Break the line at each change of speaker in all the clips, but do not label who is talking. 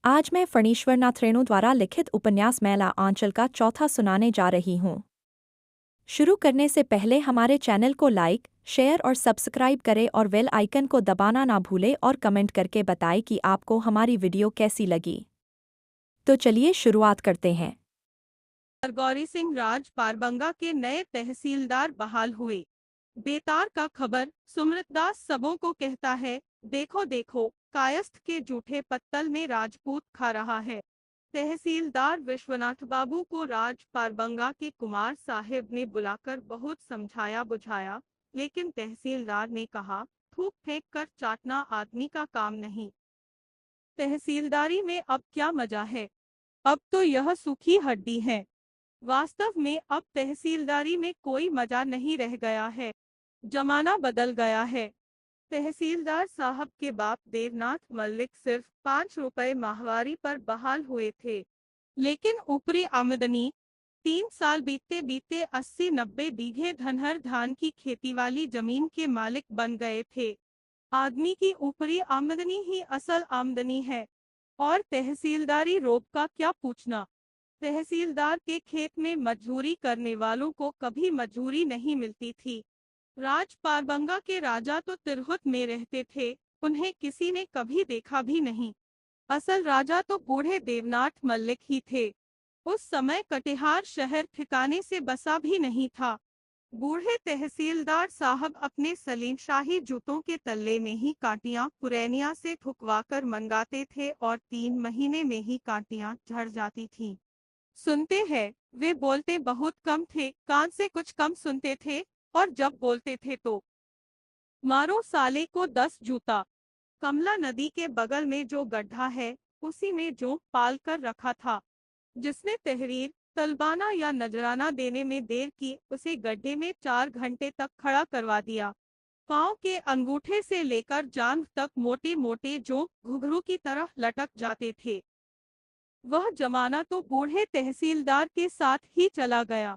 आज मैं फणीश्वर नाथ रेणु द्वारा लिखित उपन्यास मैला आंचल का चौथा सुनाने जा रही हूँ। शुरू करने से पहले हमारे चैनल को लाइक, शेयर और सब्सक्राइब करें और बेल आइकन को दबाना ना भूलें और कमेंट करके बताएं कि आपको हमारी वीडियो कैसी लगी। तो चलिए शुरुआत करते हैं।
गौरी सिंह राज पारबंगा के नए तहसीलदार बहाल हुए। बेतार का खबर। सुमृतदास सबों को कहता है, देखो देखो, कायस्थ के जूठे पत्तल में राजपूत खा रहा है। तहसीलदार विश्वनाथ बाबू को राज पारबंगा के कुमार साहिब ने बुलाकर बहुत समझाया बुझाया, लेकिन तहसीलदार ने कहा, थूक फेंक कर चाटना आदमी का काम नहीं। तहसीलदारी में अब क्या मजा है? अब तो यह सूखी हड्डी है। वास्तव में अब तहसीलदारी में कोई मजा नहीं रह गया है। जमाना बदल गया है। तहसीलदार साहब के बाप देवनाथ मल्लिक सिर्फ 5 रुपए माहवारी पर बहाल हुए थे, लेकिन ऊपरी आमदनी 3 साल बीतते बीतते 80-90 बीघे धनहर धान की खेती वाली जमीन के मालिक बन गए थे। आदमी की ऊपरी आमदनी ही असल आमदनी है, और तहसीलदारी रोब का क्या पूछना। तहसीलदार के खेत में मजदूरी करने वालों को कभी मजदूरी नहीं मिलती थी। राज पारबंगा के राजा तो तिरहुत में रहते थे, उन्हें किसी ने कभी देखा भी नहीं। असल राजा तो बूढ़े देवनाथ मल्लिक ही थे। उस समय कटिहार शहर ठिकाने से बसा भी नहीं था। बूढ़े तहसीलदार साहब अपने सलीम शाही जूतों के तल्ले में ही कांटियां पुरैनिया से ठुकवाकर मंगाते थे और 3 महीने में ही कांटियां झड़ जाती थीं। सुनते हैं, वे बोलते बहुत कम थे, कान से कुछ कम सुनते थे, और जब बोलते थे तो मारो साले को 10 जूता। कमला नदी के बगल में जो गड्ढा है, उसी में जो पाल कर रखा था। जिसने तहरीर, तलबाना या नजराना देने में देर की, उसे गड्ढे में 4 घंटे तक खड़ा करवा दिया। पाँव के अंगूठे से लेकर जांघ तक मोटे मोटे जो घुघरू की तरह लटक जाते थे। वह जमाना तो बूढ़े तहसीलदार के साथ ही चला गया।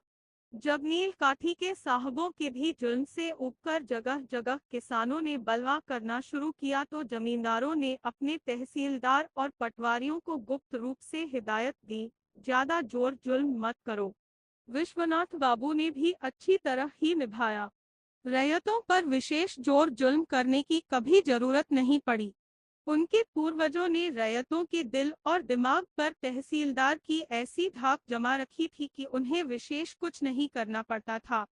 जब नील काठी के साहबों के भी जुल्म से उबकर जगह जगह किसानों ने बलवा करना शुरू किया, तो जमींदारों ने अपने तहसीलदार और पटवारियों को गुप्त रूप से हिदायत दी, ज्यादा जोर जुल्म मत करो। विश्वनाथ बाबू ने भी अच्छी तरह ही निभाया। रैयतों पर विशेष जोर जुल्म करने की कभी जरूरत नहीं पड़ी। उनके पूर्वजों ने रैयतों के दिल और दिमाग पर तहसीलदार की ऐसी धाक जमा रखी थी कि उन्हें विशेष कुछ नहीं करना पड़ता था।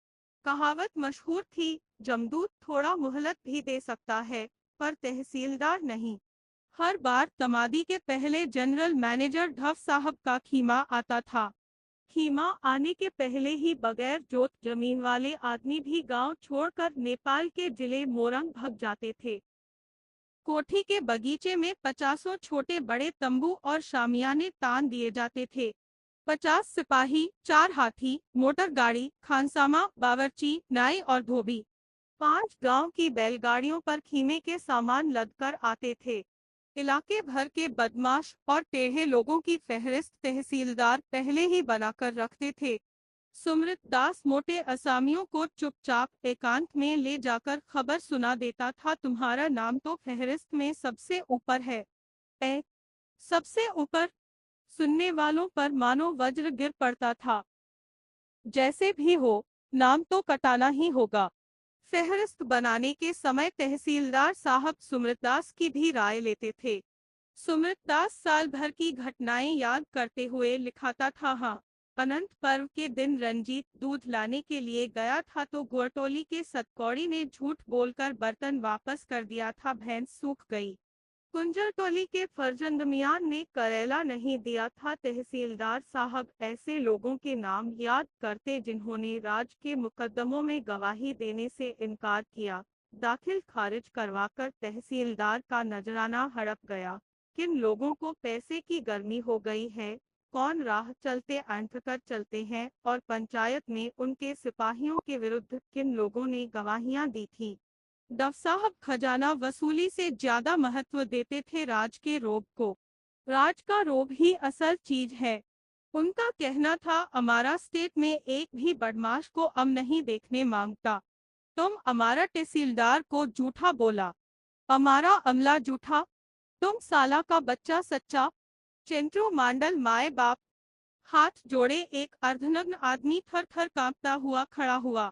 कहावत मशहूर थी, जमदूत थोड़ा मोहलत भी दे सकता है, पर तहसीलदार नहीं। हर बार तमादी के पहले जनरल मैनेजर ढफ साहब का खीमा आता था। खीमा आने के पहले ही बगैर जोत जमीन वाले आदमी भी गांव छोड़कर नेपाल के जिले मोरंग भग जाते थे। कोठी के बगीचे में 50 छोटे बड़े तंबू और शामियाने तान दिए जाते थे। 50 सिपाही, 4 हाथी, मोटर गाड़ी, खानसामा, बावर्ची, नाई और धोबी, 5 गांव की बैलगाड़ियों पर खीमे के सामान लदकर आते थे। इलाके भर के बदमाश और टेढ़े लोगों की फहरिस्त तहसीलदार पहले ही बनाकर रखते थे। सुमृत दास मोटे असामियों को चुपचाप एकांत में ले जाकर खबर सुना देता था, तुम्हारा नाम तो फहरिस्त में सबसे ऊपर है। ए, सबसे ऊपर। सुनने वालों पर मानो वज्र गिर पड़ता था। जैसे भी हो, नाम तो कटाना ही होगा। फहरिस्त बनाने के समय तहसीलदार साहब सुमृतदास की भी राय लेते थे। सुमृतदास साल भर की घटनाएं याद करते हुए लिखाता था, हाँ, अनंत पर्व के दिन रंजीत दूध लाने के लिए गया था तो गुरटोली के सतकौड़ी ने झूठ बोलकर बर्तन वापस कर दिया था, भैंस सूख गई। कुंजरटोली के फरजंद मियां ने करेला नहीं दिया था। तहसीलदार साहब ऐसे लोगों के नाम याद करते जिन्होंने राज के मुकदमों में गवाही देने से इनकार किया। दाखिल खारिज करवाकर तहसीलदार का नजराना हड़प गया। किन लोगों को पैसे की गर्मी हो गई है, कौन राह चलते ऐंठ कर चलते हैं, और पंचायत में उनके सिपाहियों के विरुद्ध किन लोगों ने गवाहियां दी थी। डफ साहब खजाना वसूली से ज्यादा महत्व देते थे राज के रोब को। राज का रोब ही असल चीज है। उनका कहना था, हमारा स्टेट में एक भी बदमाश को हम नहीं देखने मांगता। तुम हमारा तहसीलदार को झूठा बोला, हमारा अमला झूठा, तुम साला का बच्चा सच्चा। चिंटू मांडल माए बाप। हाथ जोड़े एक अर्धनग्न आदमी थर थर कांपता हुआ खड़ा हुआ।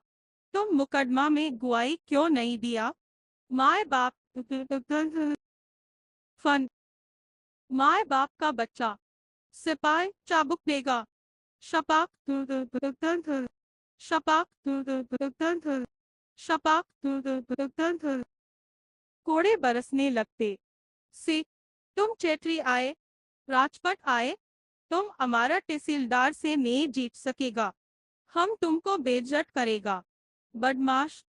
तुम मुकदमा में गुआई क्यों नहीं दिया? माए बाप। फन। माए बाप का बच्चा। सिपाही चाबुक देगा। शपाक। शपाक। शपाक। कोड़े बरसने लगते। से तुम चेत्री आए, राजपट आए। तुम हमारा तहसीलदार से नहीं जीत सकेगा। हम तुमको बेइज्जत करेगा, बदमाश।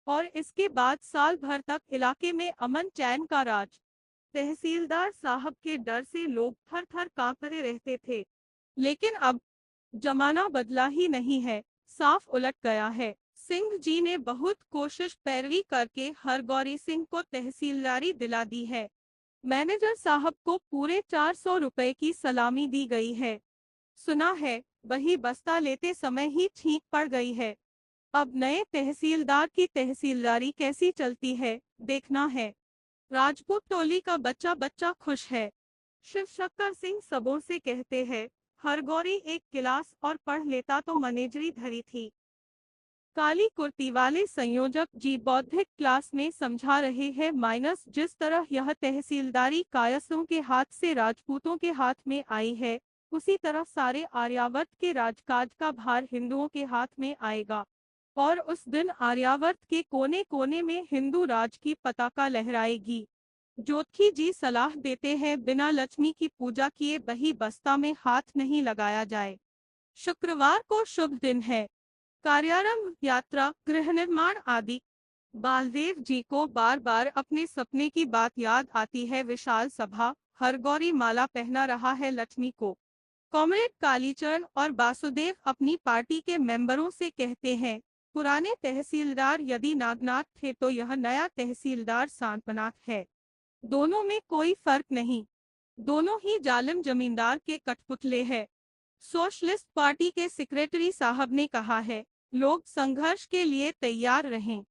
और इसके बाद साल भर तक इलाके में अमन चैन का राज। तहसीलदार साहब के डर से लोग थर थर कांपते रहते थे। लेकिन अब जमाना बदला ही नहीं है, साफ उलट गया है। सिंह जी ने बहुत कोशिश पैरवी करके हरगौरी सिंह को तहसीलदारी दिला दी है। मैनेजर साहब को पूरे 400 रुपए की सलामी दी गई है। सुना है वही बस्ता लेते समय ही छींक पड़ गई है। अब नए तहसीलदार की तहसीलदारी कैसी चलती है, देखना है। राजपूत टोली का बच्चा बच्चा खुश है। शिव शक्कर सिंह सबों से कहते हैं, हरगौरी एक क्लास और पढ़ लेता तो मैनेजरी धरी थी। काली कुर्ती वाले संयोजक जी बौद्धिक क्लास में समझा रहे हैं माइनस जिस तरह यह तहसीलदारी कायसों के हाथ से राजपूतों के हाथ में आई है, उसी तरह सारे आर्यावर्त के राजकाज का भार हिंदुओं के हाथ में आएगा। और उस दिन आर्यावर्त के कोने कोने में हिंदू राज की पताका लहराएगी। जोतखी जी सलाह देते हैं बिना लक्ष्मी की पूजा किए बही बस्ता में हाथ नहीं लगाया जाए। शुक्रवार को शुभ दिन है। कार्यारंभ, यात्रा, गृह निर्माण आदि। बालदेव जी को बार बार अपने सपने की बात याद आती है। विशाल सभा, हरगौरी माला पहना रहा है लक्ष्मी को। कॉमरेड कालीचरण और वासुदेव अपनी पार्टी के मेंबरों से कहते हैं, पुराने तहसीलदार यदि नागनाथ थे तो यह नया तहसीलदार सांतनाथ है। दोनों में कोई फर्क नहीं। दोनों ही जालिम जमींदार के कठपुतले हैं। सोशलिस्ट पार्टी के सेक्रेटरी साहब ने कहा है, लोग संघर्ष के लिए तैयार रहें।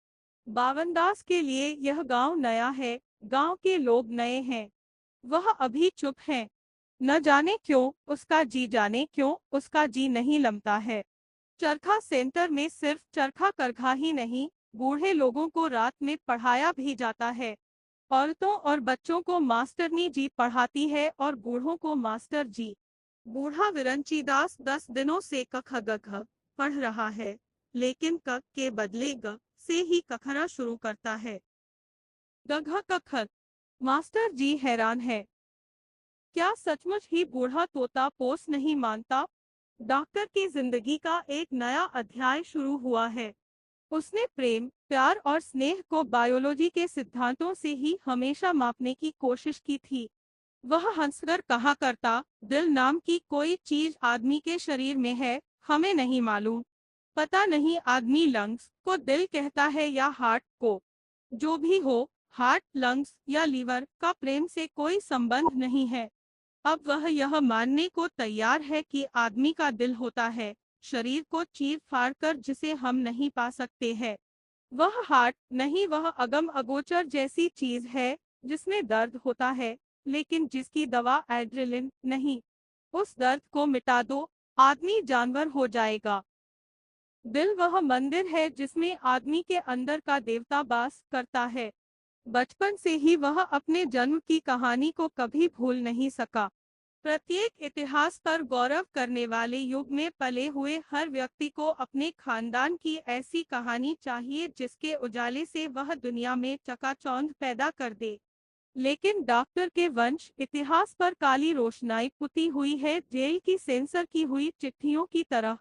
बावनदास के लिए यह गांव नया है, गांव के लोग नए हैं। वह अभी चुप हैं। न जाने क्यों, उसका जी जाने क्यों, उसका जी नहीं लमता है। चरखा सेंटर में सिर्फ चरखा करघा ही नहीं, बूढ़े लोगों को रात में पढ़ाया भी जाता है। औरतों और बच्चों को मास्टरनी जी पढ़ाती है और बूढ़ों को मास्टर जी। बूढ़ा विरंची दास 10 दिनों से क ख ग घ पढ़ रहा है, लेकिन क के बदले ग से ही कखना शुरू करता है। ग घ क ख। मास्टर जी हैरान है। क्या सचमुच ही बूढ़ा तोता पोस नहीं मानता? डॉक्टर की जिंदगी का एक नया अध्याय शुरू हुआ है। उसने प्रेम, प्यार और स्नेह को बायोलॉजी के सिद्धांतों से ही हमेशा मापने की कोशिश की थी। वह हंसकर कहा करता, दिल नाम की कोई चीज आदमी के शरीर में है, हमें नहीं मालूम। पता नहीं आदमी लंग्स को दिल कहता है या हार्ट को। जो भी हो, हार्ट, लंग्स या लीवर का प्रेम से कोई संबंध नहीं है। अब वह यह मानने को तैयार है कि आदमी का दिल होता है, शरीर को चीर फाड़ कर जिसे हम नहीं पा सकते हैं। वह हार्ट नहीं, वह अगम अगोचर जैसी चीज है जिसमें दर्द होता है, लेकिन जिसकी दवा एड्रेलिन नहीं। उस दर्द को मिटा दो, आदमी जानवर हो जाएगा। दिल वह मंदिर है जिसमें आदमी के अंदर का देवता वास करता है। बचपन से ही वह अपने जन्म की कहानी को कभी भूल नहीं सका। प्रत्येक इतिहास पर गौरव करने वाले युग में पले हुए हर व्यक्ति को अपने खानदान की ऐसी कहानी चाहिए जिसके उजाले से वह दुनिया में चकाचौंध पैदा कर दे। लेकिन डॉक्टर के वंश इतिहास पर काली रोशनाई पुती हुई है, जेल की सेंसर की हुई चिट्ठियों की तरह।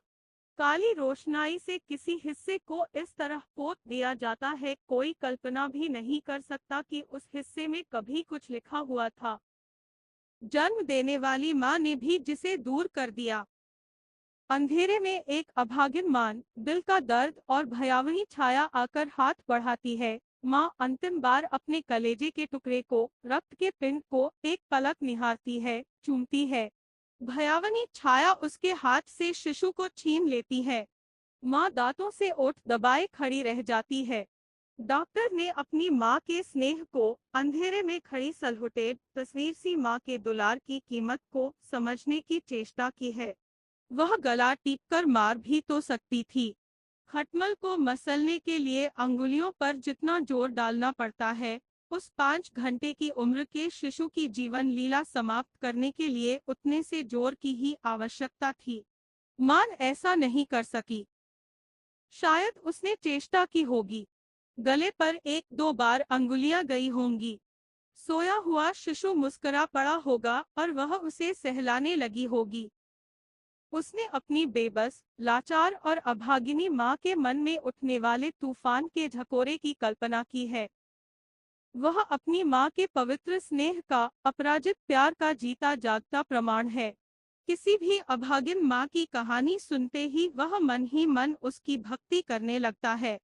काली रोशनाई से किसी हिस्से को इस तरह पोत दिया जाता है, कोई कल्पना भी नहीं कर सकता कि उस हिस्से में कभी कुछ लिखा हुआ था। जन्म देने वाली माँ ने भी जिसे दूर कर दिया। अंधेरे में एक अभागिन मान, दिल का दर्द और भयावही छाया आकर हाथ बढ़ाती है। माँ अंतिम बार अपने कलेजे के टुकड़े को, रक्त के पिंड को एक पलक निहारती है, चूमती है। भयावनी छाया उसके हाथ से शिशु को छीन लेती है। माँ दांतों से ओठ दबाए खड़ी रह जाती है। डॉक्टर ने अपनी माँ के स्नेह को, अंधेरे में खड़ी सलहुटेब तस्वीर सी माँ के दुलार की कीमत को समझने की चेष्टा की है। वह गला टीपकर मार भी तो सकती थी। खटमल को मसलने के लिए अंगुलियों पर जितना जोर डालना पड़ता है, उस 5 घंटे की उम्र के शिशु की जीवन लीला समाप्त करने के लिए उतने से जोर की ही आवश्यकता थी। मान ऐसा नहीं कर सकी। शायद उसने चेष्टा की होगी। गले पर 1-2 बार अंगुलियां गई होंगी। सोया हुआ शिशु मुस्कुरा पड़ा होगा और वह उसे सहलाने लगी होगी। उसने अपनी बेबस, लाचार और अभागिनी माँ के मन में उठने वाले तूफान के झकोरे की कल्पना की है। वह अपनी माँ के पवित्र स्नेह का, अपराजित प्यार का जीता जागता प्रमाण है। किसी भी अभागिन माँ की कहानी सुनते ही वह मन ही मन उसकी भक्ति करने लगता है।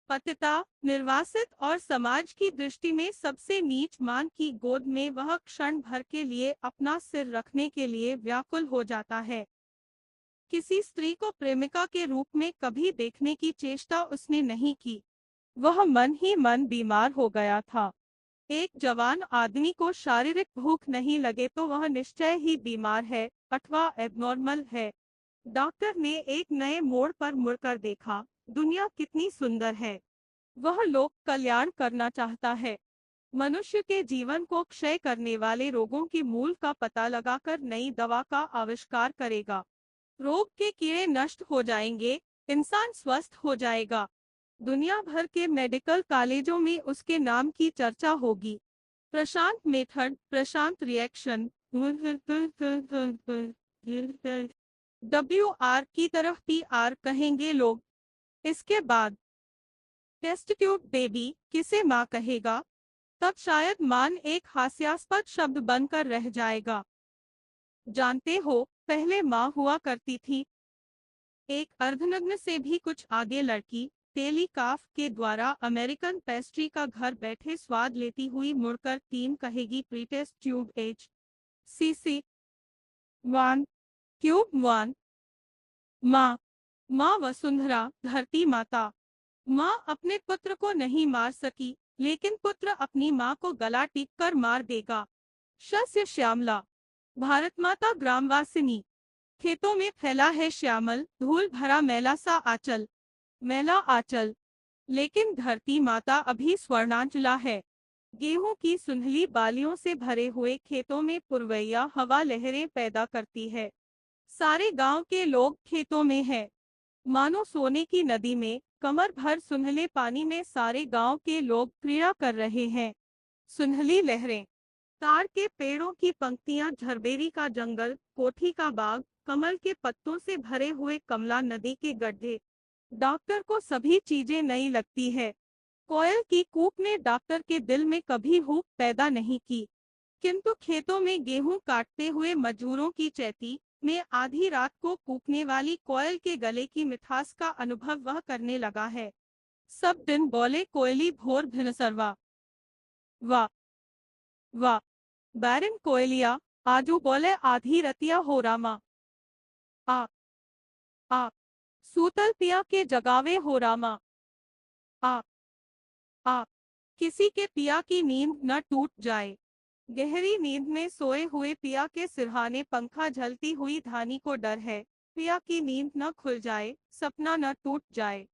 पतिता, निर्वासित और समाज की दृष्टि में सबसे नीच मान की गोद में वह क्षण भर के लिए अपना सिर रखने के लिए व्याकुल हो जाता है। किसी स्त्री को प्रेमिका के रूप में कभी देखने की चेष्टा उसने नहीं की। वह मन ही मन बीमार हो गया था। एक जवान आदमी को शारीरिक भूख नहीं लगे तो वह निश्चय ही बीमार है अथवा एबनॉर्मल है। डॉक्टर ने एक नए मोड़ पर मुड़कर देखा। दुनिया कितनी सुंदर है। वह लोक कल्याण करना चाहता है। मनुष्य के जीवन को क्षय करने वाले रोगों की मूल का पता लगाकर नई दवा का आविष्कार करेगा। रोग के कीड़े नष्ट हो जाएंगे, इंसान स्वस्थ हो जाएगा। दुनिया भर के मेडिकल कॉलेजों में उसके नाम की चर्चा होगी। प्रशांत मेथड, प्रशांत रिएक्शन, WR की तरफ PR कहेंगे लोग। इसके बाद टेस्ट ट्यूब बेबी किसे माँ कहेगा? तब शायद मान एक हास्यास्पद शब्द बनकर रह जाएगा। जानते हो, पहले माँ हुआ करती थी। एक अर्धनग्न से भी कुछ आगे लड़की टेलीकाफ के द्वारा अमेरिकन पेस्ट्री का घर बैठे स्वाद लेती हुई मुड़कर टीम कहेगी प्रीटेस्ट ट्यूब CC 1 क्यूब 1। माँ, माँ वसुंधरा, धरती माता। माँ अपने पुत्र को नहीं मार सकी, लेकिन पुत्र अपनी माँ को गला टीप कर मार देगा। शस्य श्यामला, भारत माता ग्रामवासिनी। खेतों में फैला है श्यामल धूल भरा मैला सा आंचल, मैला आंचल। लेकिन धरती माता अभी स्वर्णांचला है। गेहूं की सुनहली बालियों से भरे हुए खेतों में पुरवैया हवा लहरें पैदा करती है। सारे गांव के लोग खेतों में हैं। मानो सोने की नदी में कमर भर सुनहले पानी में सारे गांव के लोग क्रीड़ा कर रहे हैं। सुनहली लहरें, ताड़ के पेड़ों की पंक्तियां, झरबेरी का जंगल, कोठी का बाग, कमल के पत्तों से भरे हुए कमला नदी के गड्ढे। डॉक्टर को सभी चीजें नई लगती है। कोयल की कूक ने डॉक्टर के दिल में कभी हूक पैदा नहीं की, किंतु खेतों में गेहूं काटते हुए मजदूरों की चैती में आधी रात को कूकने वाली कोयल के गले की मिठास का अनुभव वह करने लगा है। सब दिन बोले कोयली भोर भिनसरवा। वाह वाह, बैरन कोयलिया, आजू बोले आधी रतिया हो रामा। आ आ सूतल पिया के जगावे हो रामा। आ आ किसी के पिया की नींद न टूट जाए। गहरी नींद में सोए हुए पिया के सिरहाने पंखा झलती हुई धानी को डर है, पिया की नींद न खुल जाए, सपना न टूट जाए।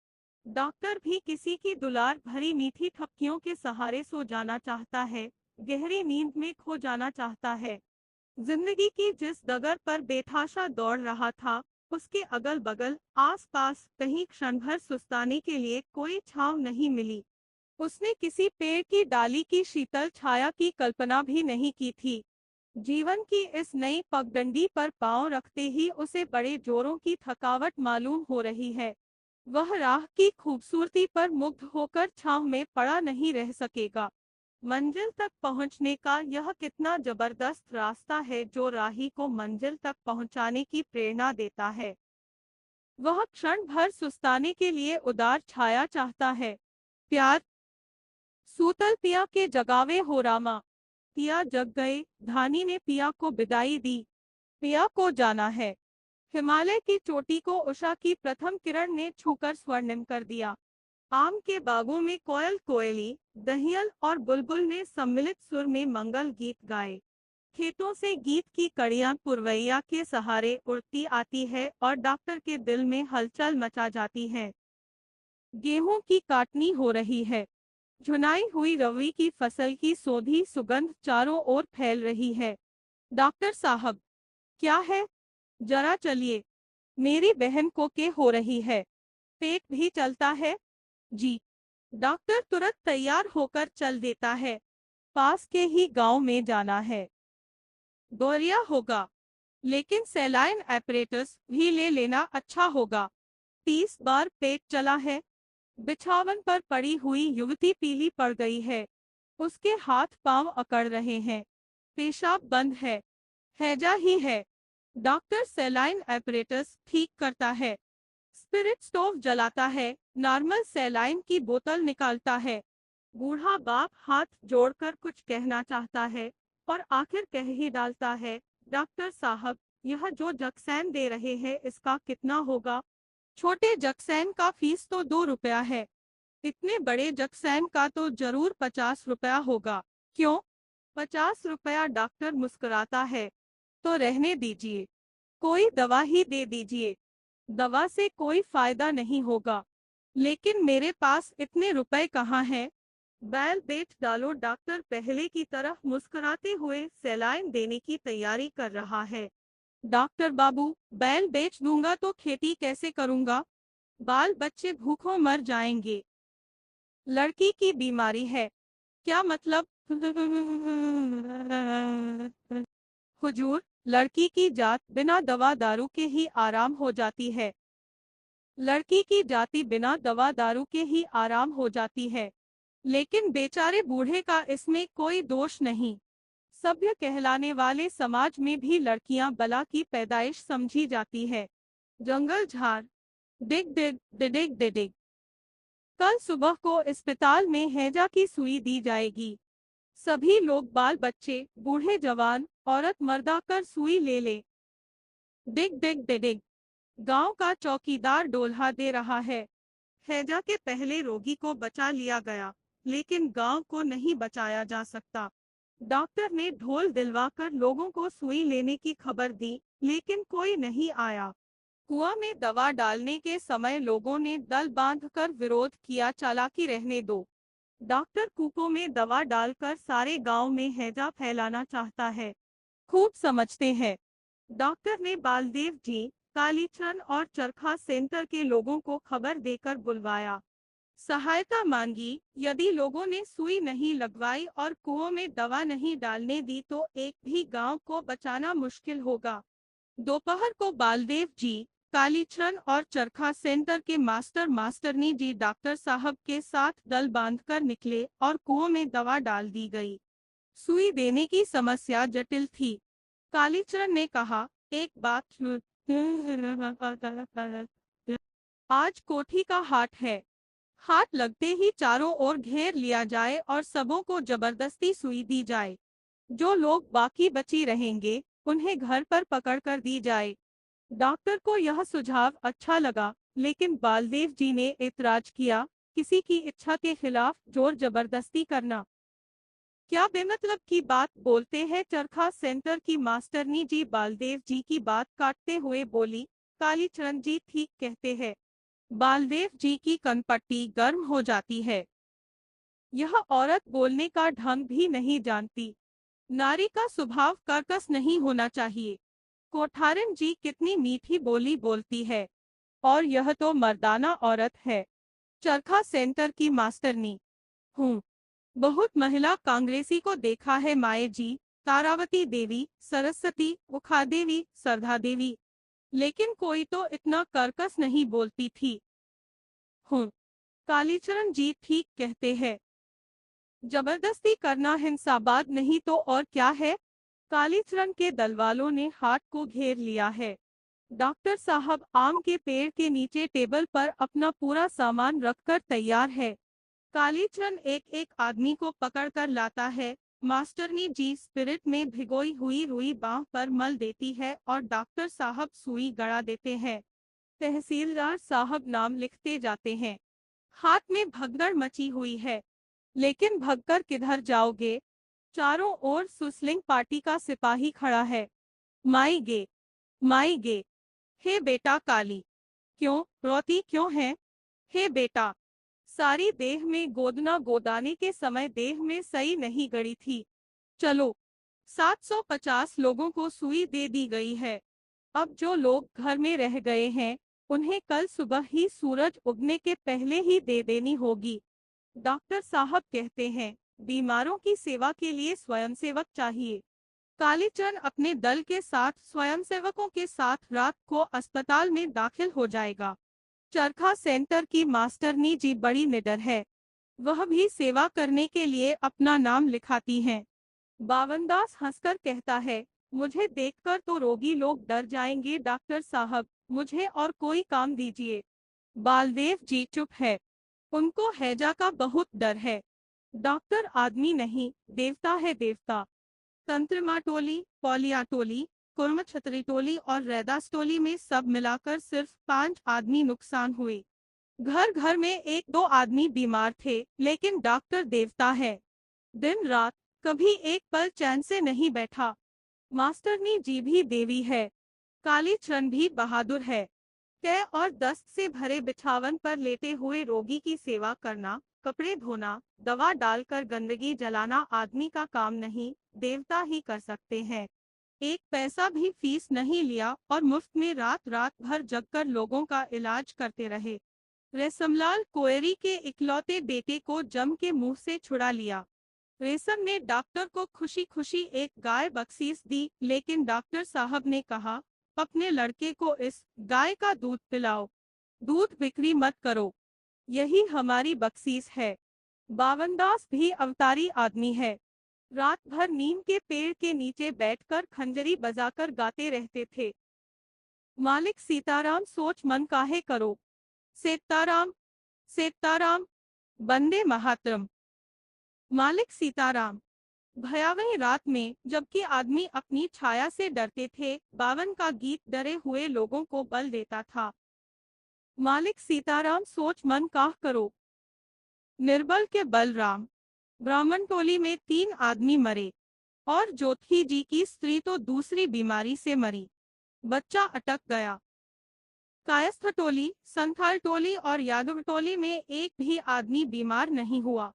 डॉक्टर भी किसी की दुलार भरी मीठी थपकियों के सहारे सो जाना चाहता है, गहरी नींद में खो जाना चाहता है। जिंदगी की जिस डगर पर बेथाशा दौड़ रहा था, उसके अगल बगल आस पास कहीं क्षण भर सुस्ताने के लिए कोई छांव नहीं मिली। उसने किसी पेड़ की डाली की शीतल छाया की कल्पना भी नहीं की थी। जीवन की इस नई पगडंडी पर पांव रखते ही उसे बड़े जोरों की थकावट मालूम हो रही है। वह राह की खूबसूरती पर मुग्ध होकर छांव में पड़ा नहीं रह सकेगा। मंजिल तक पहुंचने का यह कितना जबरदस्त रास्ता है जो राही को मंजिल तक पहुंचाने की प्रेरणा देता है। वह क्षण भर सुस्ताने के लिए उदार छाया चाहता है। प्यार, सूतल पिया के जगावे हो रामा। पिया जग गए, धानी ने पिया को विदाई दी। पिया को जाना है। हिमालय की चोटी को उषा की प्रथम किरण ने छूकर स्वर्णिम कर दिया। आम के बागों में कोयल कोयली, दहियल और बुलबुल ने सम्मिलित सुर में मंगल गीत गाए। खेतों से गीत की कड़ियां पुरवैया के सहारे उड़ती आती है और डॉक्टर के दिल में हलचल मचा जाती है। गेहूं की काटनी हो रही है। झुनाई हुई रवी की फसल की सोधी सुगंध चारों ओर फैल रही है। डॉक्टर साहब, क्या है? जरा चलिए, मेरी बहन को क्या हो रही है? पेट भी चलता है? जी। डॉक्टर तुरंत तैयार होकर चल देता है। पास के ही गांव में जाना है। गौरिया होगा, लेकिन सैलाइन एपरेटस भी ले लेना अच्छा होगा। 30 बार पेट चला है। बिछावन पर पड़ी हुई युवती पीली पड़ गई है। उसके हाथ पांव अकड़ रहे हैं। पेशाब बंद है। हैजा ही है। डॉक्टर सैलाइन एपरेटस ठीक करता है। स्पिरिट स्टोव जलाता है। नॉर्मल सैलाइन की बोतल निकालता है। बूढ़ा बाप हाथ जोड़कर कुछ कहना चाहता है और आखिर कह ही डालता है, डॉक्टर साहब, यह जो जक्सैन दे रहे हैं इसका कितना होगा? छोटे जक्सैन का फीस तो 2 रुपया है। इतने बड़े जक्सैन का तो जरूर 50 रुपया होगा। क्यों? 50 रुपया? डॉक्टर मुस्कुराता है। तो रहने दीजिए, कोई दवा ही दे दीजिए। दवा से कोई फायदा नहीं होगा। लेकिन मेरे पास इतने रुपए कहाँ हैं? बैल बेच डालो। डॉक्टर पहले की तरह मुस्कुराते हुए सैलाइन देने की तैयारी कर रहा है। डॉक्टर बाबू, बैल बेच दूंगा तो खेती कैसे करूंगा? बाल बच्चे भूखों मर जाएंगे। लड़की की बीमारी है। क्या मतलब? हुजूर, लड़की की जात बिना दवा दारू के ही आराम हो जाती है। लड़की की जाति बिना दवा दारू के ही आराम हो जाती है। लेकिन बेचारे बूढ़े का इसमें कोई दोष नहीं। सभ्य कहलाने वाले समाज में भी लड़कियां बला की पैदाइश समझी जाती है। जंगल झाड़। डिग डिग डिडिग डिडिग। कल सुबह को अस्पताल में हैजा की सुई दी जाएगी। सभी लोग, बाल बच्चे, बूढ़े जवान, औरत मर्द आकर सुई ले ले। डिग डिग डिडिग। गांव का चौकीदार डोल्हा दे रहा है। हैजा के पहले रोगी को बचा लिया गया, लेकिन गांव को नहीं बचाया जा सकता। डॉक्टर ने ढोल दिलवाकर लोगों को सुई लेने की खबर दी, लेकिन कोई नहीं आया। कुआं में दवा डालने के समय लोगों ने दल बांधकर विरोध किया, चालाकी रहने दो। डॉक्टर कूपों में दवा डालकर सारे गांव में हैजा फैलाना चाहता है। खूब समझते हैं। डॉक्टर ने बालदेव जी, कालीचरण और चरखा सेंटर के लोगों को खबर देकर बुलवाया। सहायता मांगी। यदि लोगों ने सुई नहीं लगवाई और कुओं में दवा नहीं डालने दी तो एक भी गांव को बचाना मुश्किल होगा। दोपहर को बालदेव जी, कालीचरण और चरखा सेंटर के मास्टरनी जी डॉक्टर साहब के साथ दल बांधकर निकले और कुओं में दवा डाल दी गई। सुई देने की समस्या जटिल थी। कालीचरण ने कहा, एक बात आज कोठी का हाट है। हाथ लगते ही चारों ओर घेर लिया जाए और सबों को जबरदस्ती सुई दी जाए। जो लोग बाकी बची रहेंगे उन्हें घर पर पकड़ कर दी जाए। डॉक्टर को यह सुझाव अच्छा लगा, लेकिन बालदेव जी ने एतराज किया, किसी की इच्छा के खिलाफ जोर जबरदस्ती करना। क्या बेमतलब की बात बोलते हैं? चरखा सेंटर की मास्टरनी जी बालदेव जी की बात काटते हुए बोली, कालीचरण जी ठीक कहते हैं। बालदेव जी की कनपट्टी गर्म हो जाती है। यह औरत बोलने का ढंग भी नहीं जानती। नारी का स्वभाव कर्कश नहीं होना चाहिए। कोठारिन जी कितनी मीठी बोली बोलती है, और यह तो मर्दाना औरत है। चरखा सेंटर की मास्टरनी हूँ। बहुत महिला कांग्रेसी को देखा है माए जी, तारावती देवी, सरस्वती, उखा देवी, सरधा देवी, लेकिन कोई तो इतना कर्कश नहीं बोलती थी। हूँ। कालीचरण जी ठीक कहते हैं। जबरदस्ती करना हिंसाबाद नहीं तो और क्या है? कालीचरण के दलवालों ने हाट को घेर लिया है। डॉक्टर साहब आम के पेड़ के नीचे टेबल पर अपना पूरा सामान रखकर तैयार है। कालीचरण एक एक आदमी को पकड़कर लाता है। मास्टरनी जी स्पिरिट में भिगोई हुई रुई बांह पर मल देती है और डॉक्टर साहब सुई गड़ा देते हैं। तहसीलदार साहब नाम लिखते जाते हैं। हाथ में भगदड़ मची हुई है, लेकिन भगकर किधर जाओगे? चारों ओर सुसलिंग पार्टी का सिपाही खड़ा है। माई गे, माई गे। हे बेटा काली, क्यों रोती क्यों है? हे बेटा, सारी देह में गोदना गोदाने के समय देह में सही नहीं गड़ी थी। चलो, 750 लोगों को सुई दे दी गई है। अब जो लोग घर में रह गए हैं, उन्हें कल सुबह ही सूरज उगने के पहले ही दे देनी होगी। डॉक्टर साहब कहते हैं, बीमारों की सेवा के लिए स्वयंसेवक चाहिए। कालीचरण अपने दल के साथ स्वयंसेवकों के साथ रात को अस्पताल में दाखिल हो जाएगा। चरखा सेंटर की मास्टरनी जी बड़ी निडर है। वह भी सेवा करने के लिए अपना नाम लिखाती हैं। बावनदास हंसकर कहता है, मुझे देखकर तो रोगी लोग डर जाएंगे डॉक्टर साहब, मुझे और कोई काम दीजिए। बालदेव जी चुप है, उनको हैजा का बहुत डर है। डॉक्टर आदमी नहीं, देवता है देवता। तंत्रमा टोली, पौलिया टोली, कुर्म छतरी टोली और रैदास टोली में सब मिलाकर सिर्फ 5 आदमी नुकसान हुए। घर घर में 1-2 आदमी बीमार थे, लेकिन डॉक्टर देवता है। दिन रात कभी एक पल चैन से नहीं बैठा। मास्टरनी जी भी देवी है। कालीचरण भी बहादुर है। तय और दस्त से भरे बिछावन पर लेटे हुए रोगी की सेवा करना, कपड़े धोना, दवा डालकर गंदगी जलाना आदमी का काम नहीं, देवता ही कर सकते हैं। एक पैसा भी फीस नहीं लिया और मुफ्त में रात रात भर जगकर लोगों का इलाज करते रहे। रेशमलाल कोयरी के इकलौते बेटे को जम के मुंह से छुड़ा लिया। रेशम ने डॉक्टर को खुशी खुशी एक गाय बख्शीश दी, लेकिन डॉक्टर साहब ने कहा, अपने लड़के को इस गाय का दूध पिलाओ, दूध बिक्री मत करो, यही हमारी बख्शीश है। बावनदास भी अवतारी आदमी है। रात भर नीम के पेड़ के नीचे बैठकर खंजरी बजाकर गाते रहते थे। मालिक सीताराम सोच मन काहे करो, सीताराम सीताराम, बंदे महातरम। मालिक सीताराम। भयावह रात में जबकि आदमी अपनी छाया से डरते थे, बावन का गीत डरे हुए लोगों को बल देता था। मालिक सीताराम सोच मन काह करो, निर्बल के बलराम। ब्राह्मण टोली में 3 आदमी मरे और जोतही जी की स्त्री तो दूसरी बीमारी से मरी। बच्चा अटक गया। कायस्थ टोली, संथाल टोली और यादव टोली में एक भी आदमी बीमार नहीं हुआ।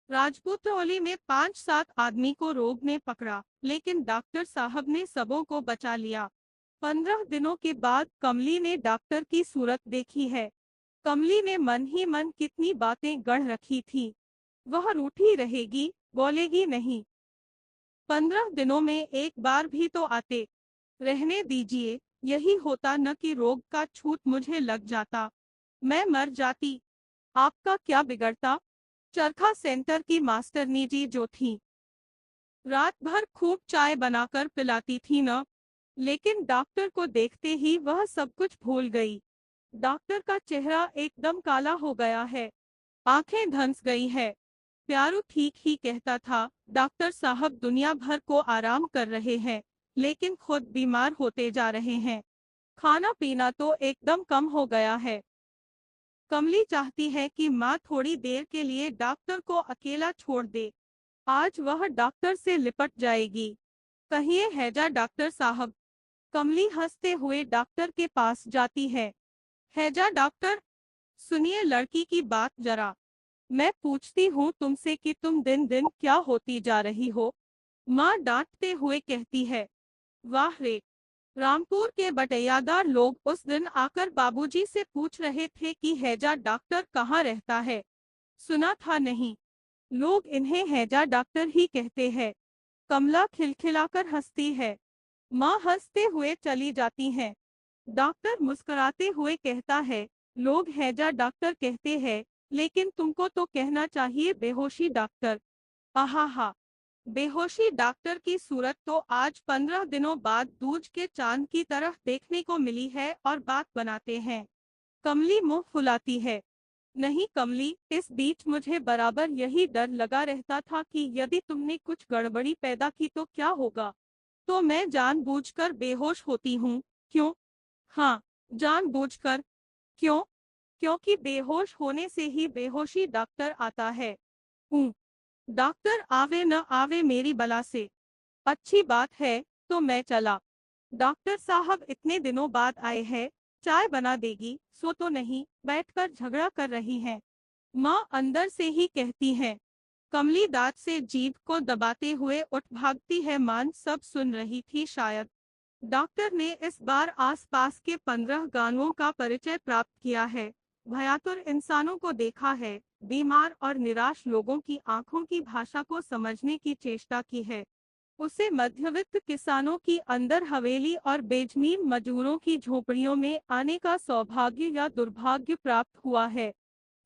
राजपूत टोली में 5-7 आदमी को रोग ने पकड़ा, लेकिन डॉक्टर साहब ने सबों को बचा लिया। 15 दिनों के बाद कमली ने डॉक्टर की सूरत देखी है। कमली ने मन ही मन कितनी बातें गढ़ रखी थी। वह रूठी रहेगी, बोलेगी नहीं। 15 दिनों में एक बार भी तो आते। रहने दीजिए, यही होता न कि रोग का छूत मुझे लग जाता, मैं मर जाती। आपका क्या बिगड़ता? चरखा सेंटर की मास्टरनी जी जो थी, रात भर खूब चाय बनाकर पिलाती थी न, लेकिन डॉक्टर को देखते ही वह सब कुछ भूल गई। डॉक्टर का चेहरा एकदम काला हो गया है, आंखें धंस गई है। प्यारू ठीक ही कहता था, डॉक्टर साहब दुनिया भर को आराम कर रहे हैं, लेकिन खुद बीमार होते जा रहे हैं। खाना पीना तो एकदम कम हो गया है। कमली चाहती है कि माँ थोड़ी देर के लिए डॉक्टर को अकेला छोड़ दे। आज वह डॉक्टर से लिपट जाएगी। कहिए हैजा डॉक्टर साहब। कमली हंसते हुए डॉक्टर के पास जाती है। हैजा डॉक्टर, सुनिए लड़की की बात जरा। मैं पूछती हूँ तुमसे कि तुम दिन दिन क्या होती जा रही हो। माँ डांटते हुए कहती है, वाह रे, रामपुर के बटैयादार लोग उस दिन आकर बाबूजी से पूछ रहे थे कि हैजा डॉक्टर कहाँ रहता है। सुना था नहीं? लोग इन्हें हैजा डॉक्टर ही कहते हैं। कमला खिलखिलाकर हंसती है। माँ हंसते हुए चली जाती हैं। डॉक्टर मुस्कुराते हुए कहता है, लोग हैजा डॉक्टर कहते हैं, लेकिन तुमको तो कहना चाहिए बेहोशी डॉक्टर। आहा, बेहोशी डॉक्टर की सूरत तो आज 15 दिनों बाद दूज के चांद की तरह देखने को मिली है और बात बनाते हैं। कमली मुंह फुलाती है। नहीं कमली, इस बीच मुझे बराबर यही डर लगा रहता था कि यदि तुमने कुछ गड़बड़ी पैदा की तो क्या होगा। तो मैं जानबूझकर बेहोश होती हूँ। क्यों? हाँ, जानबूझकर। क्यों? क्योंकि बेहोश होने से ही बेहोशी डॉक्टर आता है। डॉक्टर आवे न आवे मेरी बला से। अच्छी बात है, तो मैं चला। डॉक्टर साहब इतने दिनों बाद आए हैं, चाय बना देगी? सो तो नहीं, बैठकर झगड़ा कर रही हैं। माँ अंदर से ही कहती है। कमली दांत से जीभ को दबाते हुए उठ भागती है। मान सब सुन रही थी शायद। डॉक्टर ने इस बार आसपास के 15 गांवों का परिचय प्राप्त किया है। भयातुर इंसानों को देखा है, बीमार और निराश लोगों की आंखों की भाषा को समझने की चेष्टा की है। उसे मध्यवित्त किसानों की अंदर हवेली और बेजमीन मजदूरों की झोपड़ियों में आने का सौभाग्य या दुर्भाग्य प्राप्त हुआ है।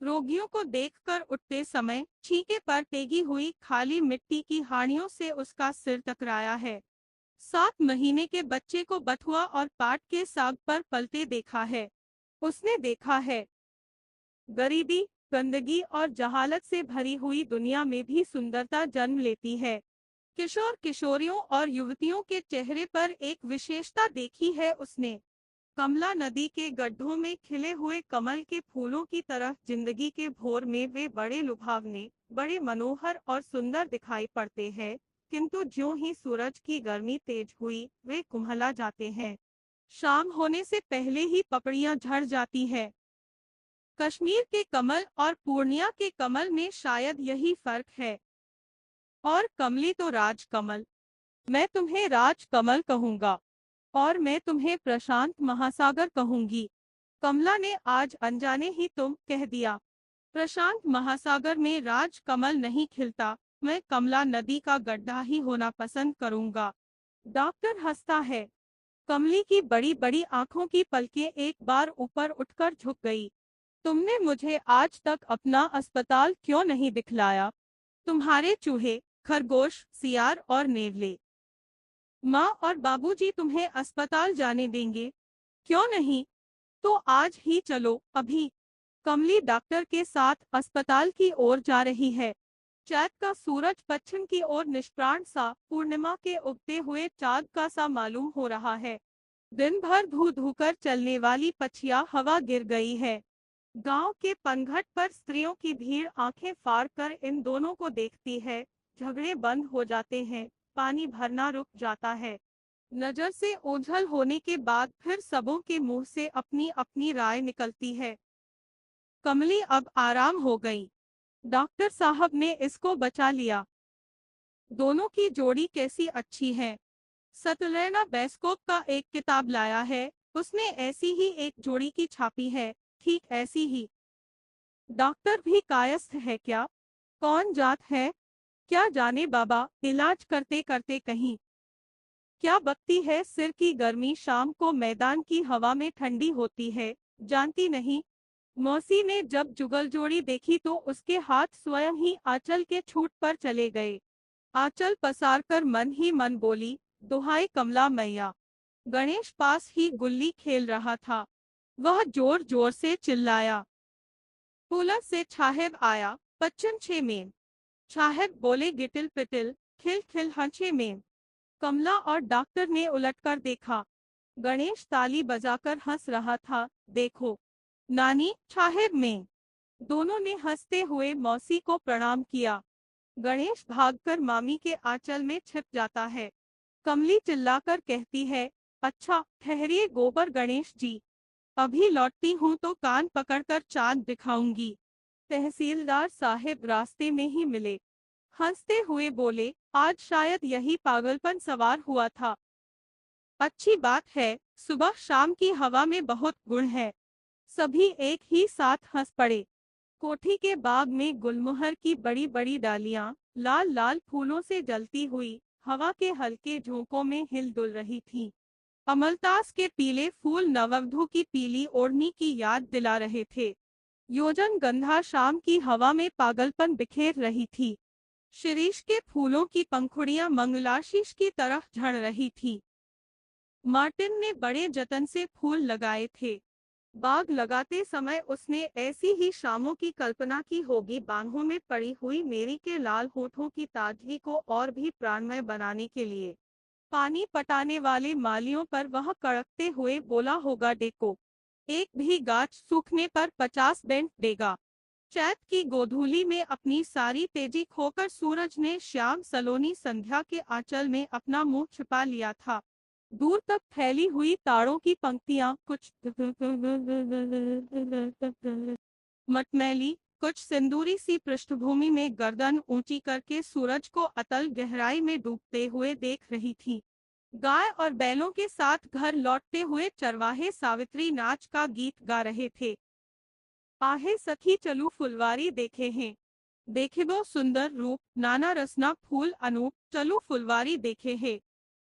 रोगियों को देखकर उठते समय छींके पर टेगी हुई खाली मिट्टी की हाड़ियों से उसका सिर टकराया है। 7 महीने के बच्चे को बथुआ और पाट के साग पर पलते देखा है। उसने देखा है गरीबी, गंदगी और जहालत से भरी हुई दुनिया में भी सुंदरता जन्म लेती है। किशोर किशोरियों और युवतियों के चेहरे पर एक विशेषता देखी है उसने। कमला नदी के गड्ढों में खिले हुए कमल के फूलों की तरह जिंदगी के भोर में वे बड़े लुभावने, बड़े मनोहर और सुंदर दिखाई पड़ते हैं, किंतु ज्यों ही सूरज की गर्मी तेज हुई, वे कुम्हला जाते हैं। शाम होने से पहले ही पपड़ियां झड़ जाती है। कश्मीर के कमल और पूर्णिया के कमल में शायद यही फर्क है। और कमली तो राजकमल। मैं तुम्हें राजकमल कहूंगा। और मैं तुम्हें प्रशांत महासागर कहूंगी। कमला ने आज अनजाने ही तुम कह दिया। प्रशांत महासागर में राजकमल नहीं खिलता, मैं कमला नदी का गड्ढा ही होना पसंद करूंगा। डॉक्टर हंसता है। कमली की बड़ी बड़ी आंखों की पलकें एक बार ऊपर उठकर झुक गई। तुमने मुझे आज तक अपना अस्पताल क्यों नहीं दिखलाया? तुम्हारे चूहे, खरगोश, सियार और नेवले। माँ और बाबूजी तुम्हें अस्पताल जाने देंगे? क्यों नहीं? तो आज ही चलो, अभी। कमली डॉक्टर के साथ अस्पताल की ओर जा रही है। चैत का सूरज पश्चिम की ओर निष्प्राण सा, पूर्णिमा के उगते हुए चाँद का सा मालूम हो रहा है। दिन भर धू धू कर चलने वाली पछिया हवा गिर गई है। गांव के पनघट पर स्त्रियों की भीड़ आंखें फाड़ कर इन दोनों को देखती है। झगड़े बंद हो जाते हैं, पानी भरना रुक जाता है। नजर से ओझल होने के बाद फिर सबों के मुंह से अपनी अपनी राय निकलती है। कमली अब आराम हो गई। डॉक्टर साहब ने इसको बचा लिया। दोनों की जोड़ी कैसी अच्छी है। सतलैना बेस्कोप का एक किताब लाया है, उसने ऐसी ही एक जोड़ी की छापी है, ठीक ऐसी ही। डॉक्टर भी कायस्थ है क्या? कौन जात है? क्या जाने बाबा, इलाज करते करते कहीं। क्या बकती है सिर की गर्मी शाम को मैदान की हवा में ठंडी होती है, जानती नहीं। मौसी ने जब जुगल जोड़ी देखी तो उसके हाथ स्वयं ही आंचल के छूट पर चले गए। आंचल पसार कर मन ही मन बोली, दुहाई कमला मैया। गणेश पास ही गुल्ली खेल रहा था। वह जोर जोर से चिल्लाया। कूलर से छाहेब आया, पच्चन छे में। छाहेब बोले गिटिल पिटिल, खिल खिल हंचे में। कमला और डॉक्टर ने उलटकर देखा। गणेश ताली बजाकर हंस रहा था। देखो नानी, छाहेब में। दोनों ने हंसते हुए मौसी को प्रणाम किया। गणेश भागकर मामी के आंचल में छिप जाता है। कमली चिल्लाकर कहती है, अच्छा ठहरिए गोबर गणेश जी, अभी लौटती हूँ तो कान पकड़कर चांद दिखाऊंगी। तहसीलदार साहब रास्ते में ही मिले। हंसते हुए बोले, आज शायद यही पागलपन सवार हुआ था। अच्छी बात है, सुबह शाम की हवा में बहुत गुण है। सभी एक ही साथ हंस पड़े। कोठी के बाग में गुलमोहर की बड़ी बड़ी डालियां लाल लाल फूलों से जलती हुई हवा के हल्के झोंकों में हिलडुल रही थीं। अमलतास के पीले फूल नववधू की पीली ओढ़नी की याद दिला रहे थे। योजन गंधा शाम की हवा में पागलपन बिखेर रही थी। शिरीष के फूलों की पंखुड़ियां मंगलाशीष की तरह झड़ रही थी। मार्टिन ने बड़े जतन से फूल लगाए थे। बाग लगाते समय उसने ऐसी ही शामों की कल्पना की होगी, बाहों में पड़ी हुई मेरी के लाल होठों की ताजगी को और भी प्राणमय बनाने के लिए। पानी पटाने वाले मालियों पर वह कड़कते हुए बोला होगा, देखो एक भी गाछ सूखने पर 50 बेंट देगा। चैत की गोधूली में अपनी सारी तेजी खोकर सूरज ने श्याम सलोनी संध्या के आंचल में अपना मुंह छिपा लिया था। दूर तक फैली हुई तारों की पंक्तियां कुछ मटमैली, कुछ सिंदूरी सी पृष्ठभूमि में गर्दन ऊंची करके सूरज को अतल गहराई में डूबते हुए देख रही थी। गाय और बैलों के साथ घर लौटते हुए चरवाहे सावित्री नाच का गीत गा रहे थे। आहे सखी चलू फुलवारी देखे हैं, देखे वो सुंदर रूप, नाना रसना फूल अनूप, चलू फुलवारी देखे हैं।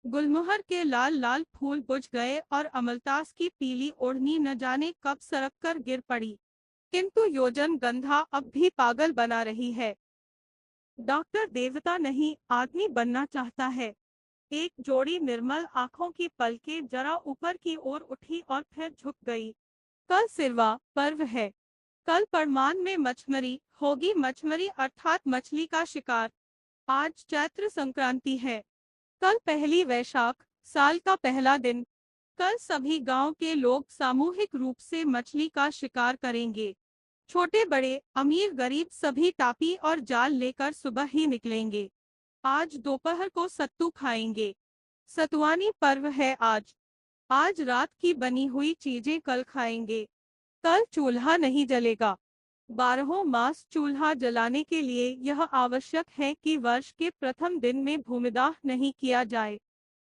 गुलमोहर के लाल लाल फूल बुझ गए और अमलतास की पीली ओढ़नी न जाने कब सरक कर गिर पड़ी, किंतु योजन गंधा अब भी पागल बना रही है। डॉक्टर देवता नहीं, आदमी बनना चाहता है। एक जोड़ी निर्मल आंखों की पलकें जरा ऊपर की ओर उठी और फिर झुक गई। कल सिरवा पर्व है। कल परमान में मछमरी होगी, मछमरी अर्थात मछली का शिकार। आज चैत्र संक्रांति है। कल पहली वैशाख, साल का पहला दिन। कल सभी गांव के लोग सामूहिक रूप से मछली का शिकार करेंगे। छोटे बड़े, अमीर गरीब सभी टापी और जाल लेकर सुबह ही निकलेंगे। आज दोपहर को सत्तू खाएंगे। सतुआनी पर्व है आज। आज रात की बनी हुई चीजें कल खाएंगे। कल चूल्हा नहीं जलेगा। 12 मास चूल्हा जलाने के लिए यह आवश्यक है कि वर्ष के प्रथम दिन में भूमिदाह नहीं किया जाए।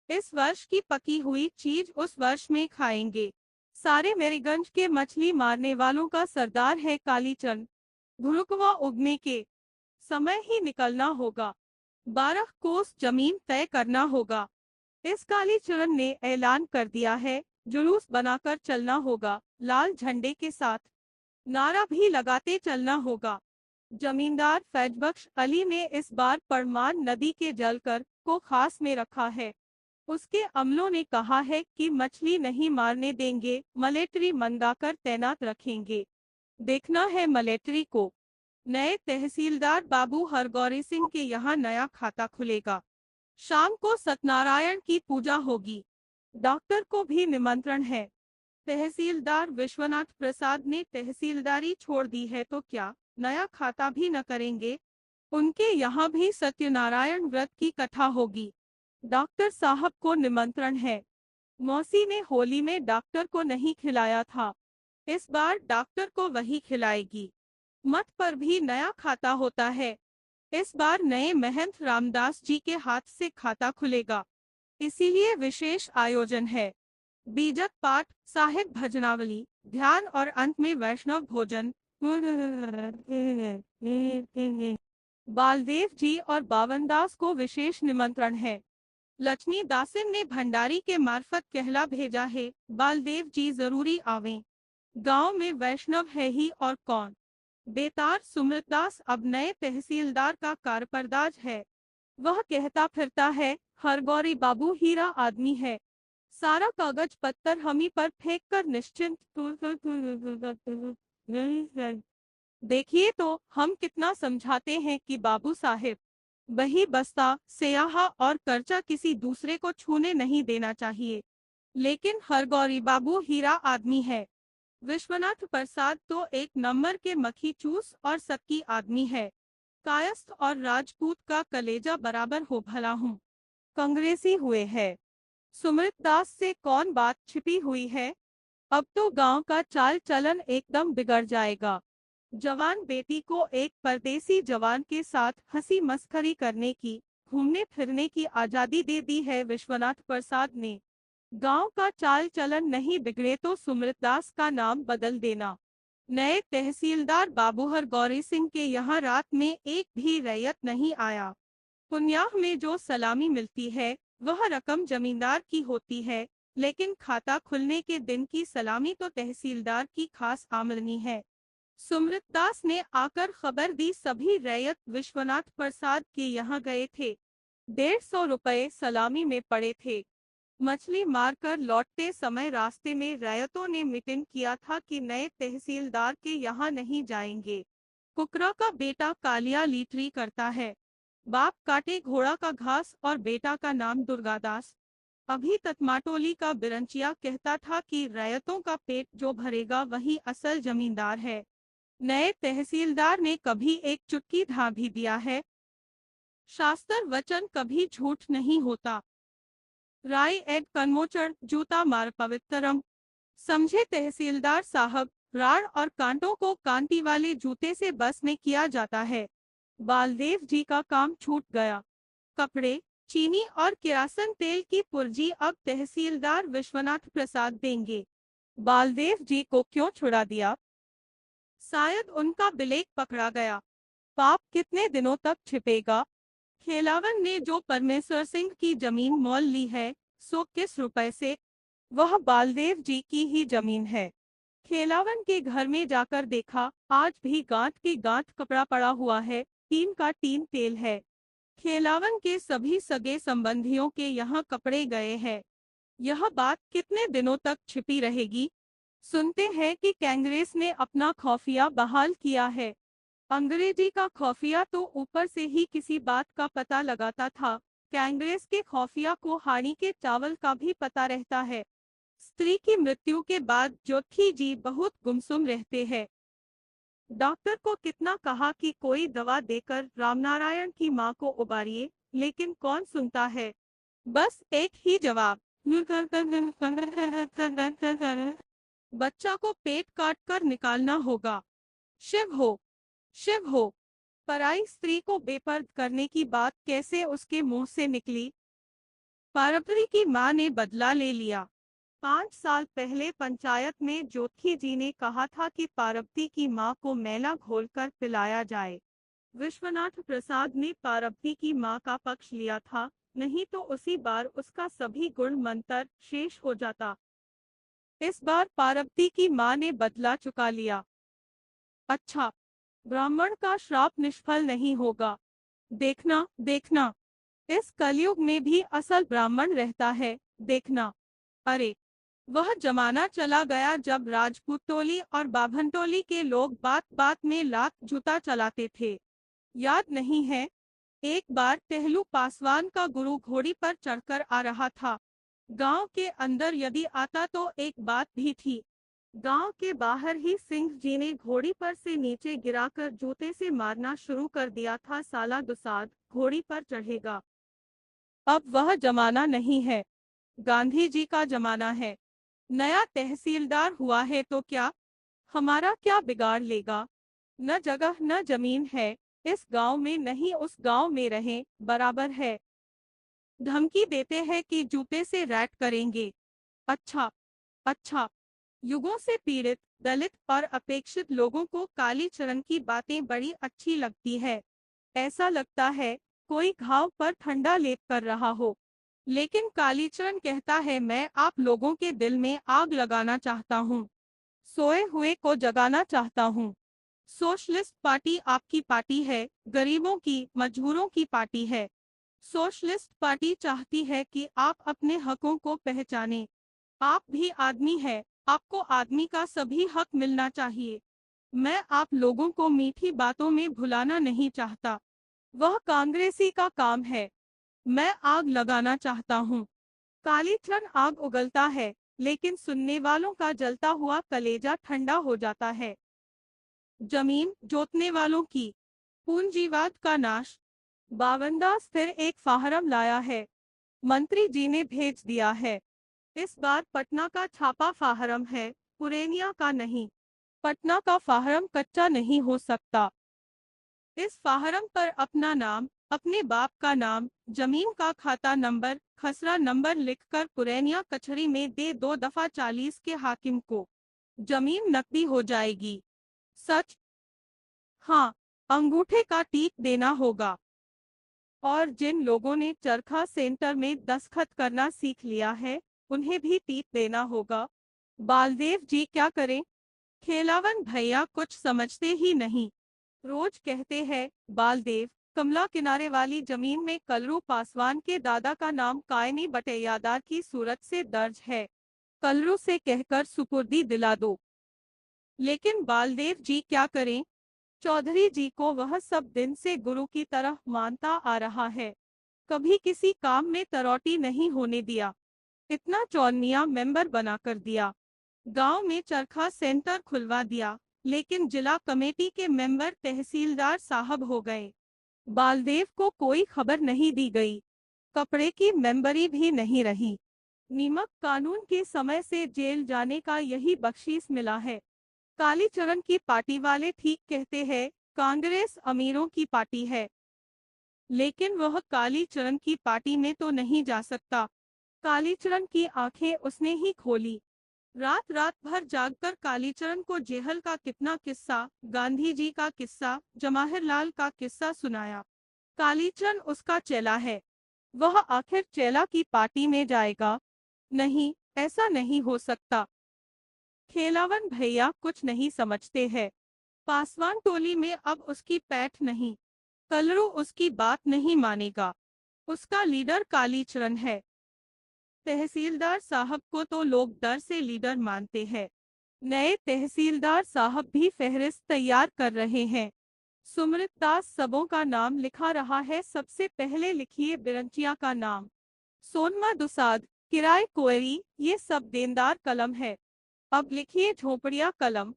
इस वर्ष की पकी हुई चीज उस वर्ष में खाएंगे। सारे मेरीगंज के मछली मारने वालों का सरदार है कालीचंद। भुरुकवा उगने के समय ही निकलना होगा। 12 कोस जमीन तय करना होगा। इस कालीचरण ने ऐलान कर दिया है, जुलूस बनाकर चलना होगा, लाल झंडे के साथ। नारा भी लगाते चलना होगा। जमींदार फैजबख्श अली ने इस बार परमान नदी के जलकर को खास में रखा है। उसके अमलों ने कहा है कि मछली नहीं मारने देंगे, मलेटरी मंगाकर तैनात रखेंगे। देखना है मलेटरी को। नए तहसीलदार बाबू हरगौरी सिंह के यहाँ नया खाता खुलेगा। शाम को सत्यनारायण की पूजा होगी। डॉक्टर को भी निमंत्रण है। तहसीलदार विश्वनाथ प्रसाद ने तहसीलदारी छोड़ दी है तो क्या नया खाता भी न करेंगे? उनके यहाँ भी सत्यनारायण व्रत की कथा होगी। डॉक्टर साहब को निमंत्रण है। मौसी ने होली में डॉक्टर को नहीं खिलाया था, इस बार डॉक्टर को वही खिलाएगी। मठ पर भी नया खाता होता है। इस बार नए महंत रामदास जी के हाथ से खाता खुलेगा, इसीलिए विशेष आयोजन है। बीजक पाठ, साहिब भजनावली, ध्यान और अंत में वैष्णव भोजन। बालदेव जी और बावनदास को विशेष निमंत्रण है। लक्ष्मी दासिन ने भंडारी के मार्फत कहला भेजा है, बालदेव जी जरूरी आवें। गांव में वैष्णव है ही और कौन। बेतार सुमृतदास अब नए तहसीलदार का कारपरदाज है। वह कहता फिरता है, हरगौरी बाबू हीरा आदमी है। सारा कागज पत्तर हमी पर फेंक कर निश्चिंत। देखिए तो हम कितना समझाते हैं कि बाबू साहिब, बही बस्ता, स्याहा और कर्चा किसी दूसरे को छूने नहीं देना चाहिए, लेकिन हरगौरी बाबू हीरा आदमी है। विश्वनाथ प्रसाद तो एक नंबर के मक्खी चूस और सक्की आदमी है। कायस्थ और राजपूत का कलेजा बराबर हो भला हूँ। कांग्रेसी हुए है। सुमृत दास से कौन बात छिपी हुई है? अब तो गांव का चाल चलन एकदम बिगड़ जाएगा। जवान बेटी को एक परदेसी जवान के साथ हंसी मस्करी करने की, घूमने फिरने की आजादी दे दी है विश्वनाथ प्रसाद ने। गांव का चाल चलन नहीं बिगड़े तो सुमृतदास का नाम बदल देना। नए तहसीलदार बाबूहर गौरी सिंह के यहाँ रात में एक भी रैयत नहीं आया। पुन्याह में जो सलामी मिलती है वह रकम जमींदार की होती है, लेकिन खाता खुलने के दिन की सलामी तो तहसीलदार की खास आमदनी है। सुमृतदास ने आकर खबर दी, सभी रैयत विश्वनाथ प्रसाद के यहाँ गए थे। 150 रुपए सलामी में पड़े थे। मछली मारकर लौटते समय रास्ते में रैयतों ने मीटिंग किया था कि नए तहसीलदार के यहाँ नहीं जाएंगे। कुकरा का बेटा कालिया लीटरी करता है। बाप काटे घोड़ा का घास और बेटा का नाम दुर्गादास। अभी तक माटोली का बिरंचिया कहता था कि रैयतों का पेट जो भरेगा वही असल जमींदार है। नए तहसीलदार ने कभी एक चुटकी ढा भी दिया है। शास्त्र वचन कभी झूठ नहीं होता। राय एड कन्मोचन जूता मार पवित्रम। समझे तहसीलदार साहब, राड़ और कांटों को कांटी वाले जूते से बस में किया जाता है। बालदेव जी का काम छूट गया। कपड़े, चीनी और किरासन तेल की पुर्जी अब तहसीलदार विश्वनाथ प्रसाद देंगे। बालदेव जी को क्यों छुड़ा दिया? शायद उनका बिलेक पकड़ा गया। पाप कितने दिनों तक छिपेगा? खेलावन ने जो परमेश्वर सिंह की जमीन मोल ली है, सो किस रुपए से? वह बालदेव जी की ही जमीन है। खेलावन के घर में जाकर देखा, आज भी गांठ की गांठ कपड़ा पड़ा हुआ है, टीन का टीन तेल है। खेलावन के सभी सगे संबंधियों के यहाँ कपड़े गए हैं। यह बात कितने दिनों तक छिपी रहेगी? सुनते हैं कि कांग्रेस ने अपना खुफिया बहाल किया है। अंग्रेजी का खुफिया तो ऊपर से ही किसी बात का पता लगाता था। कांग्रेस के खुफिया को हाड़ी के चावल का भी पता रहता है। स्त्री की मृत्यु के बाद जोशी जी बहुत गुमसुम रहते हैं। डॉक्टर को कितना कहा कि कोई दवा देकर रामनारायण की मां को उबारिए, लेकिन कौन सुनता है। बस एक ही जवाब, बच्चा को पेट काट कर निकालना होगा। शिव हो, शिव हो। पराई स्त्री को बेपर्द करने की बात कैसे उसके मुंह से निकली? पारंपरी की मां ने बदला ले लिया। 5 साल पहले पंचायत में जोशी जी ने कहा था कि पार्वती की मां को मैला घोलकर पिलाया जाए। विश्वनाथ प्रसाद ने पार्वती की मां का पक्ष लिया था, नहीं तो उसी बार उसका सभी गुण मंतर शेष हो जाता। इस बार पार्वती की मां ने बदला चुका लिया। अच्छा, ब्राह्मण का श्राप निष्फल नहीं होगा। देखना देखना, इस कलयुग में भी असल ब्राह्मण रहता है, देखना। अरे, वह जमाना चला गया जब राजपूत टोली और बाभन टोली के लोग बात बात में लात जूता चलाते थे। याद नहीं है? एक बार टहलू पासवान का गुरु घोड़ी पर चढ़कर आ रहा था। गांव के अंदर यदि आता तो एक बात भी थी। गांव के बाहर ही सिंह जी ने घोड़ी पर से नीचे गिराकर जूते से मारना शुरू कर दिया था। साला दुसाद घोड़ी पर चढ़ेगा। अब वह जमाना नहीं है, गांधी जी का जमाना है। नया तहसीलदार हुआ है तो क्या, हमारा क्या बिगाड़ लेगा? न जगह न जमीन है, इस गांव में नहीं उस गांव में रहें, बराबर है। धमकी देते हैं कि जूते से रैट करेंगे। अच्छा अच्छा, युगों से पीड़ित, दलित और अपेक्षित लोगों को कालीचरण की बातें बड़ी अच्छी लगती है। ऐसा लगता है कोई घाव पर ठंडा लेप कर रहा हो। लेकिन कालीचरण कहता है, मैं आप लोगों के दिल में आग लगाना चाहता हूँ, सोए हुए को जगाना चाहता हूँ। सोशलिस्ट पार्टी आपकी पार्टी है, गरीबों की, मजदूरों की पार्टी है। सोशलिस्ट पार्टी चाहती है कि आप अपने हकों को पहचानें। आप भी आदमी है, आपको आदमी का सभी हक मिलना चाहिए। मैं आप लोगों को मीठी बातों में भुलाना नहीं चाहता, वह कांग्रेसी का काम है। मैं आग लगाना चाहता हूँ। कालीचरण आग उगलता है, लेकिन सुनने वालों का जलता हुआ कलेजा ठंडा हो जाता है। जमीन जोतने वालों की, पूंजीवाद का नाश। बावनदास फिर एक फाहरम लाया है, मंत्री जी ने भेज दिया है। इस बार पटना का छापा फाहरम है, पुरेनिया का नहीं। पटना का फाहरम कच्चा नहीं हो सकता। इस फाहरम पर अपना नाम, अपने बाप का नाम, जमीन का खाता नंबर, खसरा नंबर लिखकर पुरैनिया कचहरी में दे 2 दफा 40 के हाकिम को। जमीन नकदी हो जाएगी। सच? हाँ, अंगूठे का टीक देना होगा। और जिन लोगों ने चरखा सेंटर में दस्तखत करना सीख लिया है, उन्हें भी टीक देना होगा। बालदेव जी क्या करें? खेलावन भैया कुछ समझते ही नहीं। रोज कहते हैं, बालदेव, कमला किनारे वाली जमीन में कलरू पासवान के दादा का नाम कायनी बटैयादार की सूरत से दर्ज है, कलरू से कहकर सुपुर्दी दिला दो। लेकिन बालदेव जी क्या करें? चौधरी जी को वह सब दिन से गुरु की तरह मानता आ रहा है, कभी किसी काम में तरौटी नहीं होने दिया। इतना चौनिया मेंबर बना कर दिया। गांव में चरखा सेंटर खुलवा दिया, लेकिन जिला कमेटी के मेंबर तहसीलदार साहब हो गए। बालदेव को कोई खबर नहीं दी गई। कपड़े की मेंबरी भी नहीं रही। नीमक कानून के समय से जेल जाने का यही बख्शीश मिला है। कालीचरण की पार्टी वाले ठीक कहते हैं, कांग्रेस अमीरों की पार्टी है, लेकिन वह कालीचरण की पार्टी में तो नहीं जा सकता। कालीचरण की आंखें उसने ही खोली। रात रात भर जागकर कालीचरण को जेहल का कितना किस्सा, गांधी जी का किस्सा, जवाहरलाल का किस्सा सुनाया। कालीचरण उसका चेला है। वह आखिर चेला की पार्टी में जाएगा? नहीं, ऐसा नहीं हो सकता। खेलावन भैया कुछ नहीं समझते हैं। पासवान टोली में अब उसकी पैठ नहीं। कलरू उसकी बात नहीं मानेगा। उसका लीडर कालीचरण है। तहसीलदार साहब को तो लोग डर से लीडर मानते हैं। नए तहसीलदार साहब भी फहरिस्त तैयार कर रहे हैं। सुमृत दास सबों का नाम लिखा रहा है। सबसे पहले लिखिए बिरंचिया का नाम। सोनमा दुसाद, किराए कोयरी, ये सब देनदार कलम है। अब लिखिए झोपड़िया कलम।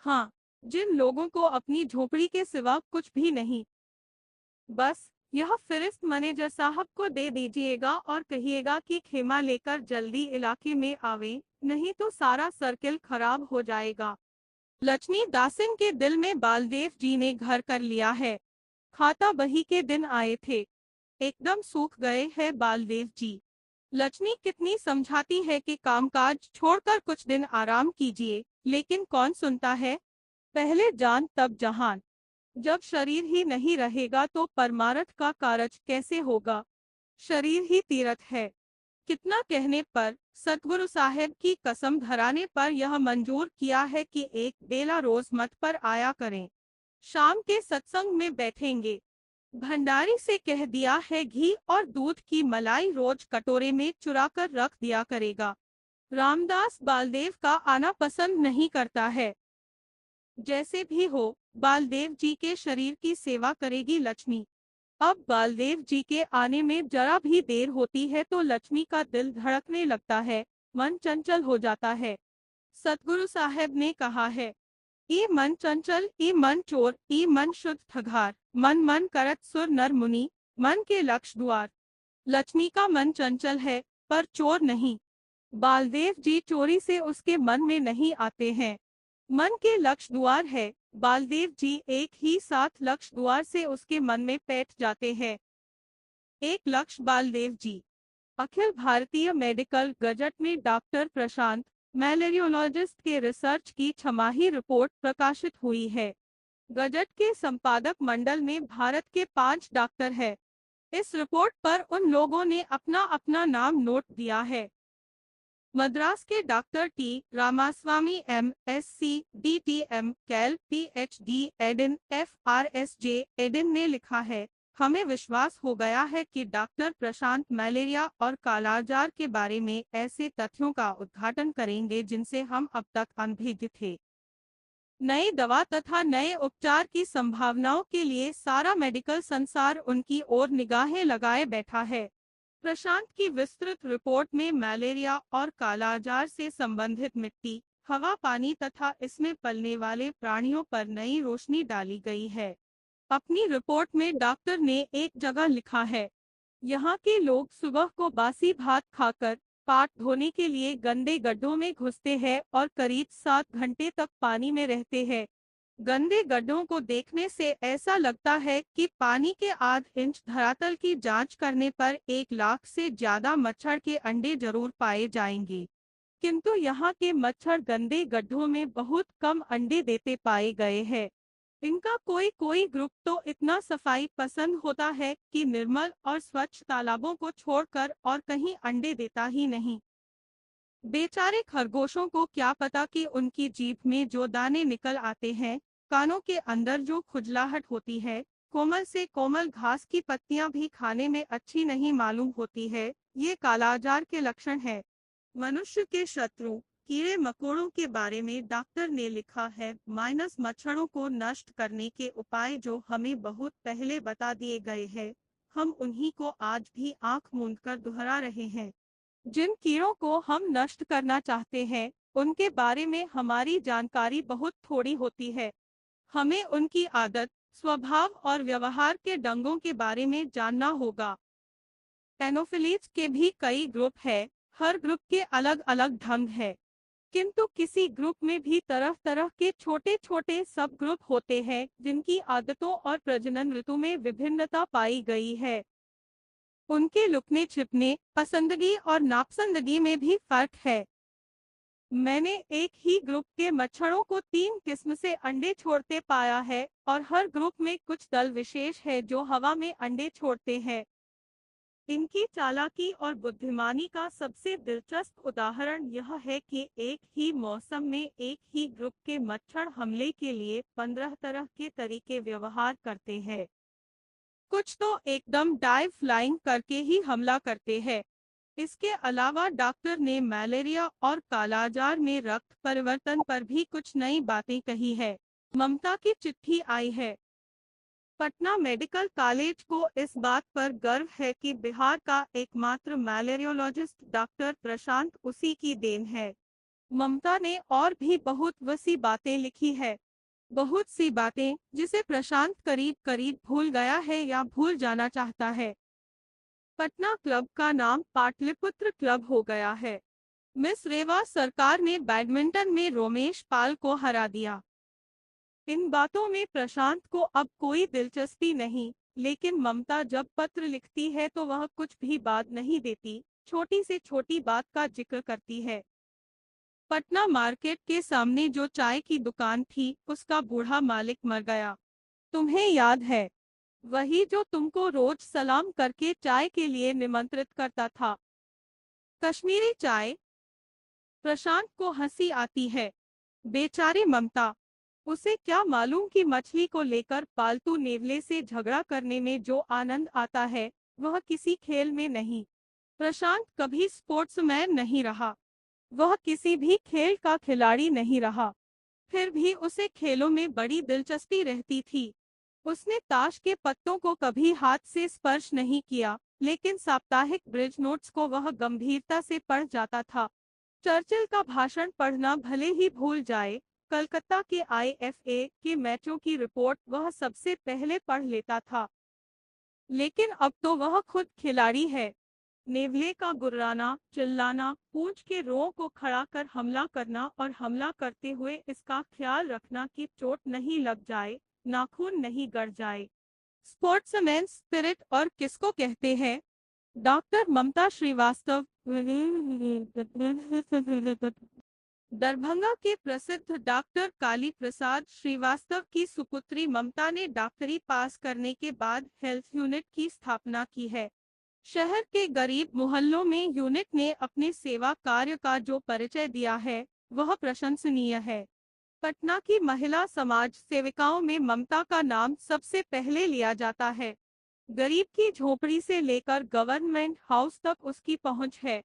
हाँ, जिन लोगों को अपनी झोपड़ी के सिवा कुछ भी नहीं। बस यह फिरिस्त मैनेजर साहब को दे दीजिएगा और कहिएगा कि खेमा लेकर जल्दी इलाके में आवे, नहीं तो सारा सर्किल खराब हो जाएगा। लक्ष्मी दासिन के दिल में बालदेव जी ने घर कर लिया है। खाता बही के दिन आए थे, एकदम सूख गए हैं बालदेव जी। लक्ष्मी कितनी समझाती है कि कामकाज छोड़कर कुछ दिन आराम कीजिए, लेकिन कौन सुनता है। पहले जान तब जहान। जब शरीर ही नहीं रहेगा तो परमार्थ का कार्य कैसे होगा। शरीर ही तीर्थ है। कितना कहने पर, सतगुरु साहेब की कसम धराने पर यह मंजूर किया है कि एक बेला रोज मठ पर आया करें। शाम के सत्संग में बैठेंगे। भंडारी से कह दिया है घी और दूध की मलाई रोज कटोरे में चुरा कर रख दिया करेगा। रामदास बालदेव का आना पसंद नहीं करता है। जैसे भी हो, बालदेव जी के शरीर की सेवा करेगी लक्ष्मी। अब बालदेव जी के आने में जरा भी देर होती है तो लक्ष्मी का दिल धड़कने लगता है, मन चंचल हो जाता है। सतगुरु साहब ने कहा है, ई मन चंचल, ई मन चोर, ई मन शुद्ध ठगार, मन मन करत सुर नर मुनि, मन के लक्ष्य द्वार। लक्ष्मी का मन चंचल है, पर चोर नहीं। बालदेव जी चोरी से उसके मन में नहीं आते हैं। मन के लक्ष्य द्वार है। बालदेव जी एक ही साथ लक्ष्य द्वार से उसके मन में बैठ जाते हैं। एक लक्ष्य बालदेव जी। अखिल भारतीय मेडिकल गजट में डॉक्टर प्रशांत, मैलेरियोलॉजिस्ट के रिसर्च की छमाही रिपोर्ट प्रकाशित हुई है। गजट के संपादक मंडल में भारत के 5 डॉक्टर हैं। इस रिपोर्ट पर उन लोगों ने अपना अपना नाम नोट दिया है। मद्रास के doctor T Ramaswamy MSc DTM Cal PhD Edin FRSJ Edin ने लिखा है, हमें विश्वास हो गया है कि डॉक्टर प्रशांत मलेरिया और कालाजार के बारे में ऐसे तथ्यों का उद्घाटन करेंगे जिनसे हम अब तक अनभिज्ञ थे। नई दवा तथा नए उपचार की संभावनाओं के लिए सारा मेडिकल संसार उनकी ओर निगाहें लगाए बैठा है। प्रशांत की विस्तृत रिपोर्ट में मलेरिया और कालाजार से संबंधित मिट्टी, हवा, पानी तथा इसमें पलने वाले प्राणियों पर नई रोशनी डाली गई है। अपनी रिपोर्ट में डॉक्टर ने एक जगह लिखा है, यहाँ के लोग सुबह को बासी भात खाकर पाट धोने के लिए गंदे गड्ढों में घुसते हैं और करीब 7 घंटे तक पानी में रहते हैं। गंदे गड्ढों को देखने से ऐसा लगता है कि पानी के आध इंच धरातल की जांच करने पर 1 लाख से ज्यादा मच्छर के अंडे जरूर पाए जाएंगे, किंतु यहाँ के मच्छर गंदे गड्ढों में बहुत कम अंडे देते पाए गए हैं। इनका कोई कोई ग्रुप तो इतना सफाई पसंद होता है कि निर्मल और स्वच्छ तालाबों को छोड़कर और कहीं अंडे देता ही नहीं। बेचारे खरगोशों को क्या पता कि उनकी जीभ में जो दाने निकल आते हैं, कानों के अंदर जो खुजलाहट होती है, कोमल से कोमल घास की पत्तियां भी खाने में अच्छी नहीं मालूम होती है, ये कालाजार के लक्षण है। मनुष्य के शत्रु कीड़े मकोड़ों के बारे में डॉक्टर ने लिखा है, मच्छरों को नष्ट करने के उपाय जो हमें बहुत पहले बता दिए गए हैं, हम उन्हीं को आज भी आंख मूंद कर दोहरा रहे हैं। जिन कीड़ों को हम नष्ट करना चाहते हैं, उनके बारे में हमारी जानकारी बहुत थोड़ी होती है। हमें उनकी आदत, स्वभाव और व्यवहार के ढंगों के बारे में जानना होगा। एनोफिलीज के भी कई ग्रुप हैं, हर ग्रुप के अलग अलग ढंग है। किंतु किसी ग्रुप में भी तरह तरह के छोटे छोटे सब ग्रुप होते हैं जिनकी आदतों और प्रजनन ऋतु में विभिन्नता पाई गई है। उनके लुकने छिपने, पसंदगी और नापसंदगी में भी फर्क है। मैंने एक ही ग्रुप के मच्छरों को 3 किस्म से अंडे छोड़ते पाया है और हर ग्रुप में कुछ दल विशेष है जो हवा में अंडे छोड़ते हैं। इनकी चालाकी और बुद्धिमानी का सबसे दिलचस्प उदाहरण यह है कि एक ही मौसम में एक ही ग्रुप के मच्छर हमले के लिए 15 तरह के तरीके व्यवहार करते हैं। कुछ तो एकदम डाइव फ्लाइंग करके ही हमला करते हैं। इसके अलावा डॉक्टर ने मलेरिया और कालाजार में रक्त परिवर्तन पर भी कुछ नई बातें कही है। ममता की चिट्ठी आई है। पटना मेडिकल कॉलेज को इस बात पर गर्व है कि बिहार का एकमात्र मलेरियोलॉजिस्ट डॉक्टर प्रशांत उसी की देन है। ममता ने और भी बहुत वसी बातें लिखी है, बहुत सी बातें जिसे प्रशांत करीब करीब भूल गया है या भूल जाना चाहता है। पटना क्लब का नाम पाटलिपुत्र क्लब हो गया है। मिस रेवा सरकार ने बैडमिंटन में रोमेश पाल को हरा दिया। इन बातों में प्रशांत को अब कोई दिलचस्पी नहीं, लेकिन ममता जब पत्र लिखती है तो वह कुछ भी बात नहीं देती, छोटी से छोटी बात का जिक्र करती है। पटना मार्केट के सामने जो चाय की दुकान थी, उसका बूढ़ा मालिक मर गया। तुम्हें याद है? वही जो तुमको रोज सलाम करके चाय के लिए निमंत्रित करता था। कश्मीरी चाय। प्रशांत को हंसी आती है। बेचारी ममता, उसे क्या मालूम कि मछली को लेकर पालतू नेवले से झगड़ा करने में जो आनंद आता है, वह किसी खेल में नहीं। प्रशांत कभी स्पोर्ट्समैन नहीं रहा, वह किसी भी खेल का खिलाड़ी नहीं रहा। फिर भी उसे खेलों में बड़ी दिलचस्पी रहती थी। उसने ताश के पत्तों को कभी हाथ से स्पर्श नहीं किया, लेकिन साप्ताहिक ब्रिज नोट्स को वह गंभीरता से पढ़ जाता था। चर्चिल का भाषण पढ़ना भले ही भूल जाए, कलकत्ता के आईएफए के मैचों की रिपोर्ट वह सबसे पहले पढ़ लेता था। लेकिन अब तो वह खुद खिलाड़ी है। नेवले का गुर्राना, चिल्लाना, पूंछ के रोंों को खड़ा कर हमला करना और हमला करते हुए इसका ख्याल रखना कि चोट नहीं लग जाए, नाखून नहीं गड़ जाए। स्पोर्ट्समैन स्पिरिट और किसको कहते हैं? डॉक्टर ममता श्रीवास्तव। दरभंगा के प्रसिद्ध डॉक्टर काली प्रसाद श्रीवास्तव की सुपुत्री ममता ने डॉक्टरी पास करने के बाद हेल्थ यूनिट की स्थापना की है। शहर के गरीब मोहल्लों में यूनिट ने अपने सेवा कार्य का जो परिचय दिया है, वह प्रशंसनीय है। पटना की महिला समाज सेविकाओं में ममता का नाम सबसे पहले लिया जाता है। गरीब की झोपड़ी से लेकर गवर्नमेंट हाउस तक उसकी पहुंच है।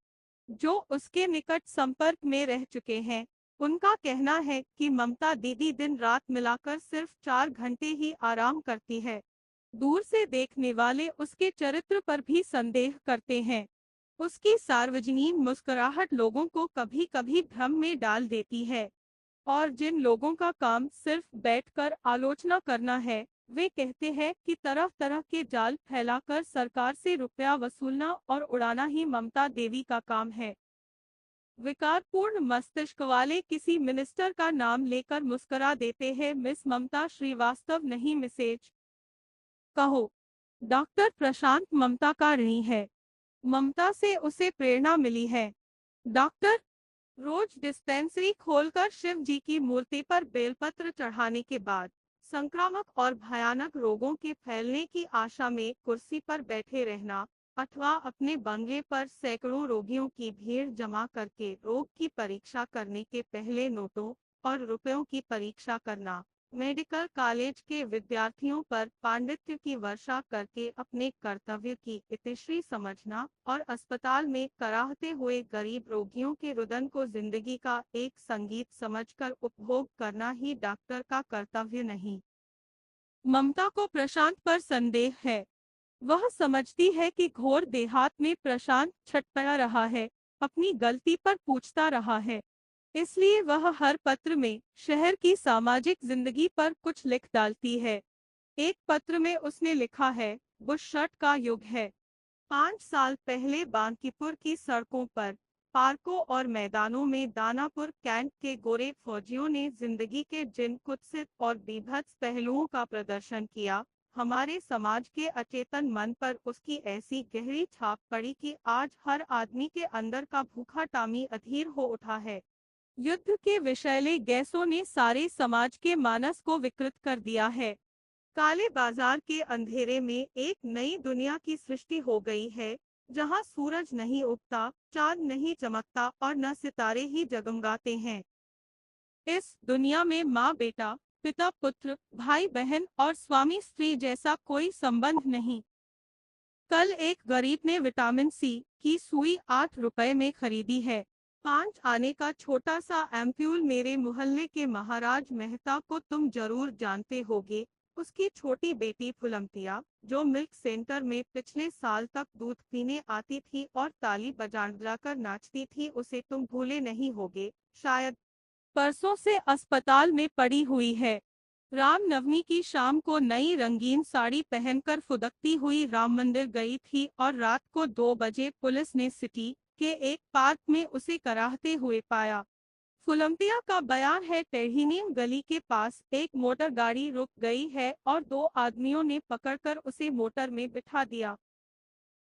जो उसके निकट संपर्क में रह चुके हैं, उनका कहना है कि ममता दीदी दिन रात मिलाकर सिर्फ 4 घंटे ही आराम करती है। दूर से देखने वाले उसके चरित्र पर भी संदेह करते हैं। उसकी सार्वजनीन मुस्कुराहट लोगों को कभी कभी भ्रम में डाल देती है, और जिन लोगों का काम सिर्फ बैठकर आलोचना करना है, वे कहते हैं कि तरह तरह के जाल फैलाकर सरकार से रुपया वसूलना और उड़ाना ही ममता देवी का काम है। विकारपूर्ण मस्तिष्क वाले किसी मिनिस्टर का नाम लेकर मुस्कुरा देते हैं मिस ममता श्रीवास्तव, नहीं मिसेज कहो। डॉक्टर प्रशांत ममता का ऋणी है। ममता से उसे प्रेरणा मिली है। डॉक्टर रोज डिस्पेंसरी खोलकर शिव जी की मूर्ति पर बेलपत्र चढ़ाने के बाद संक्रामक और भयानक रोगों के फैलने की आशा में कुर्सी पर बैठे रहना, अथवा अपने बंगले पर सैकड़ों रोगियों की भीड़ जमा करके रोग की परीक्षा करने के पहले नोटों और रुपयों की परीक्षा करना, मेडिकल कॉलेज के विद्यार्थियों पर पांडित्य की वर्षा करके अपने कर्तव्य की इतिश्री समझना और अस्पताल में कराहते हुए गरीब रोगियों के रुदन को जिंदगी का एक संगीत समझकर उपभोग करना ही डॉक्टर का कर्तव्य नहीं। ममता को प्रशांत पर संदेह है। वह समझती है कि घोर देहात में प्रशांत छटपटा रहा है, अपनी गलती पर पूछता रहा है। इसलिए वह हर पत्र में शहर की सामाजिक जिंदगी पर कुछ लिख डालती है। एक पत्र में उसने लिखा है, बुश शर्ट का युग है। 5 साल पहले बांकीपुर की सड़कों पर, पार्कों और मैदानों में दानापुर कैंट के गोरे फौजियों ने जिंदगी के जिन कुत्सित और बीभत्स पहलुओं का प्रदर्शन किया, हमारे समाज के अचेतन मन पर उसकी ऐसी गहरी छाप पड़ी कि आज हर आदमी के अंदर का भूखा टामी अधीर हो उठा है। युद्ध के विषैले गैसों ने सारे समाज के मानस को विकृत कर दिया है। काले बाजार के अंधेरे में एक नई दुनिया की सृष्टि हो गई है, जहां सूरज नहीं उगता, चांद नहीं चमकता और न सितारे ही जगमगाते हैं। इस दुनिया में माँ बेटा, पिता पुत्र, भाई बहन और स्वामी स्त्री जैसा कोई संबंध नहीं। कल एक गरीब ने विटामिन सी की सुई 8 रुपए में खरीदी है। 5 आने का छोटा सा एम्प्यूल मेरे मोहल्ले के महाराज मेहता को तुम जरूर जानते होगे। उसकी छोटी बेटी फुलमतिया, जो मिल्क सेंटर में पिछले साल तक दूध पीने आती थी और ताली बजाकर नाचती थी, उसे तुम भूले नहीं होगे शायद। परसों से अस्पताल में पड़ी हुई है। रामनवमी की शाम को नई रंगीन साड़ी पहनकर फुदकती हुई राम मंदिर गई थी और रात को 2 बजे पुलिस ने सिटी के एक पार्क में उसे कराहते हुए पाया। फुलमतिया का बयान है, टेढ़ीनीम गली के पास एक मोटर गाड़ी रुक गई है और 2 आदमियों ने पकड़कर उसे मोटर में बिठा दिया।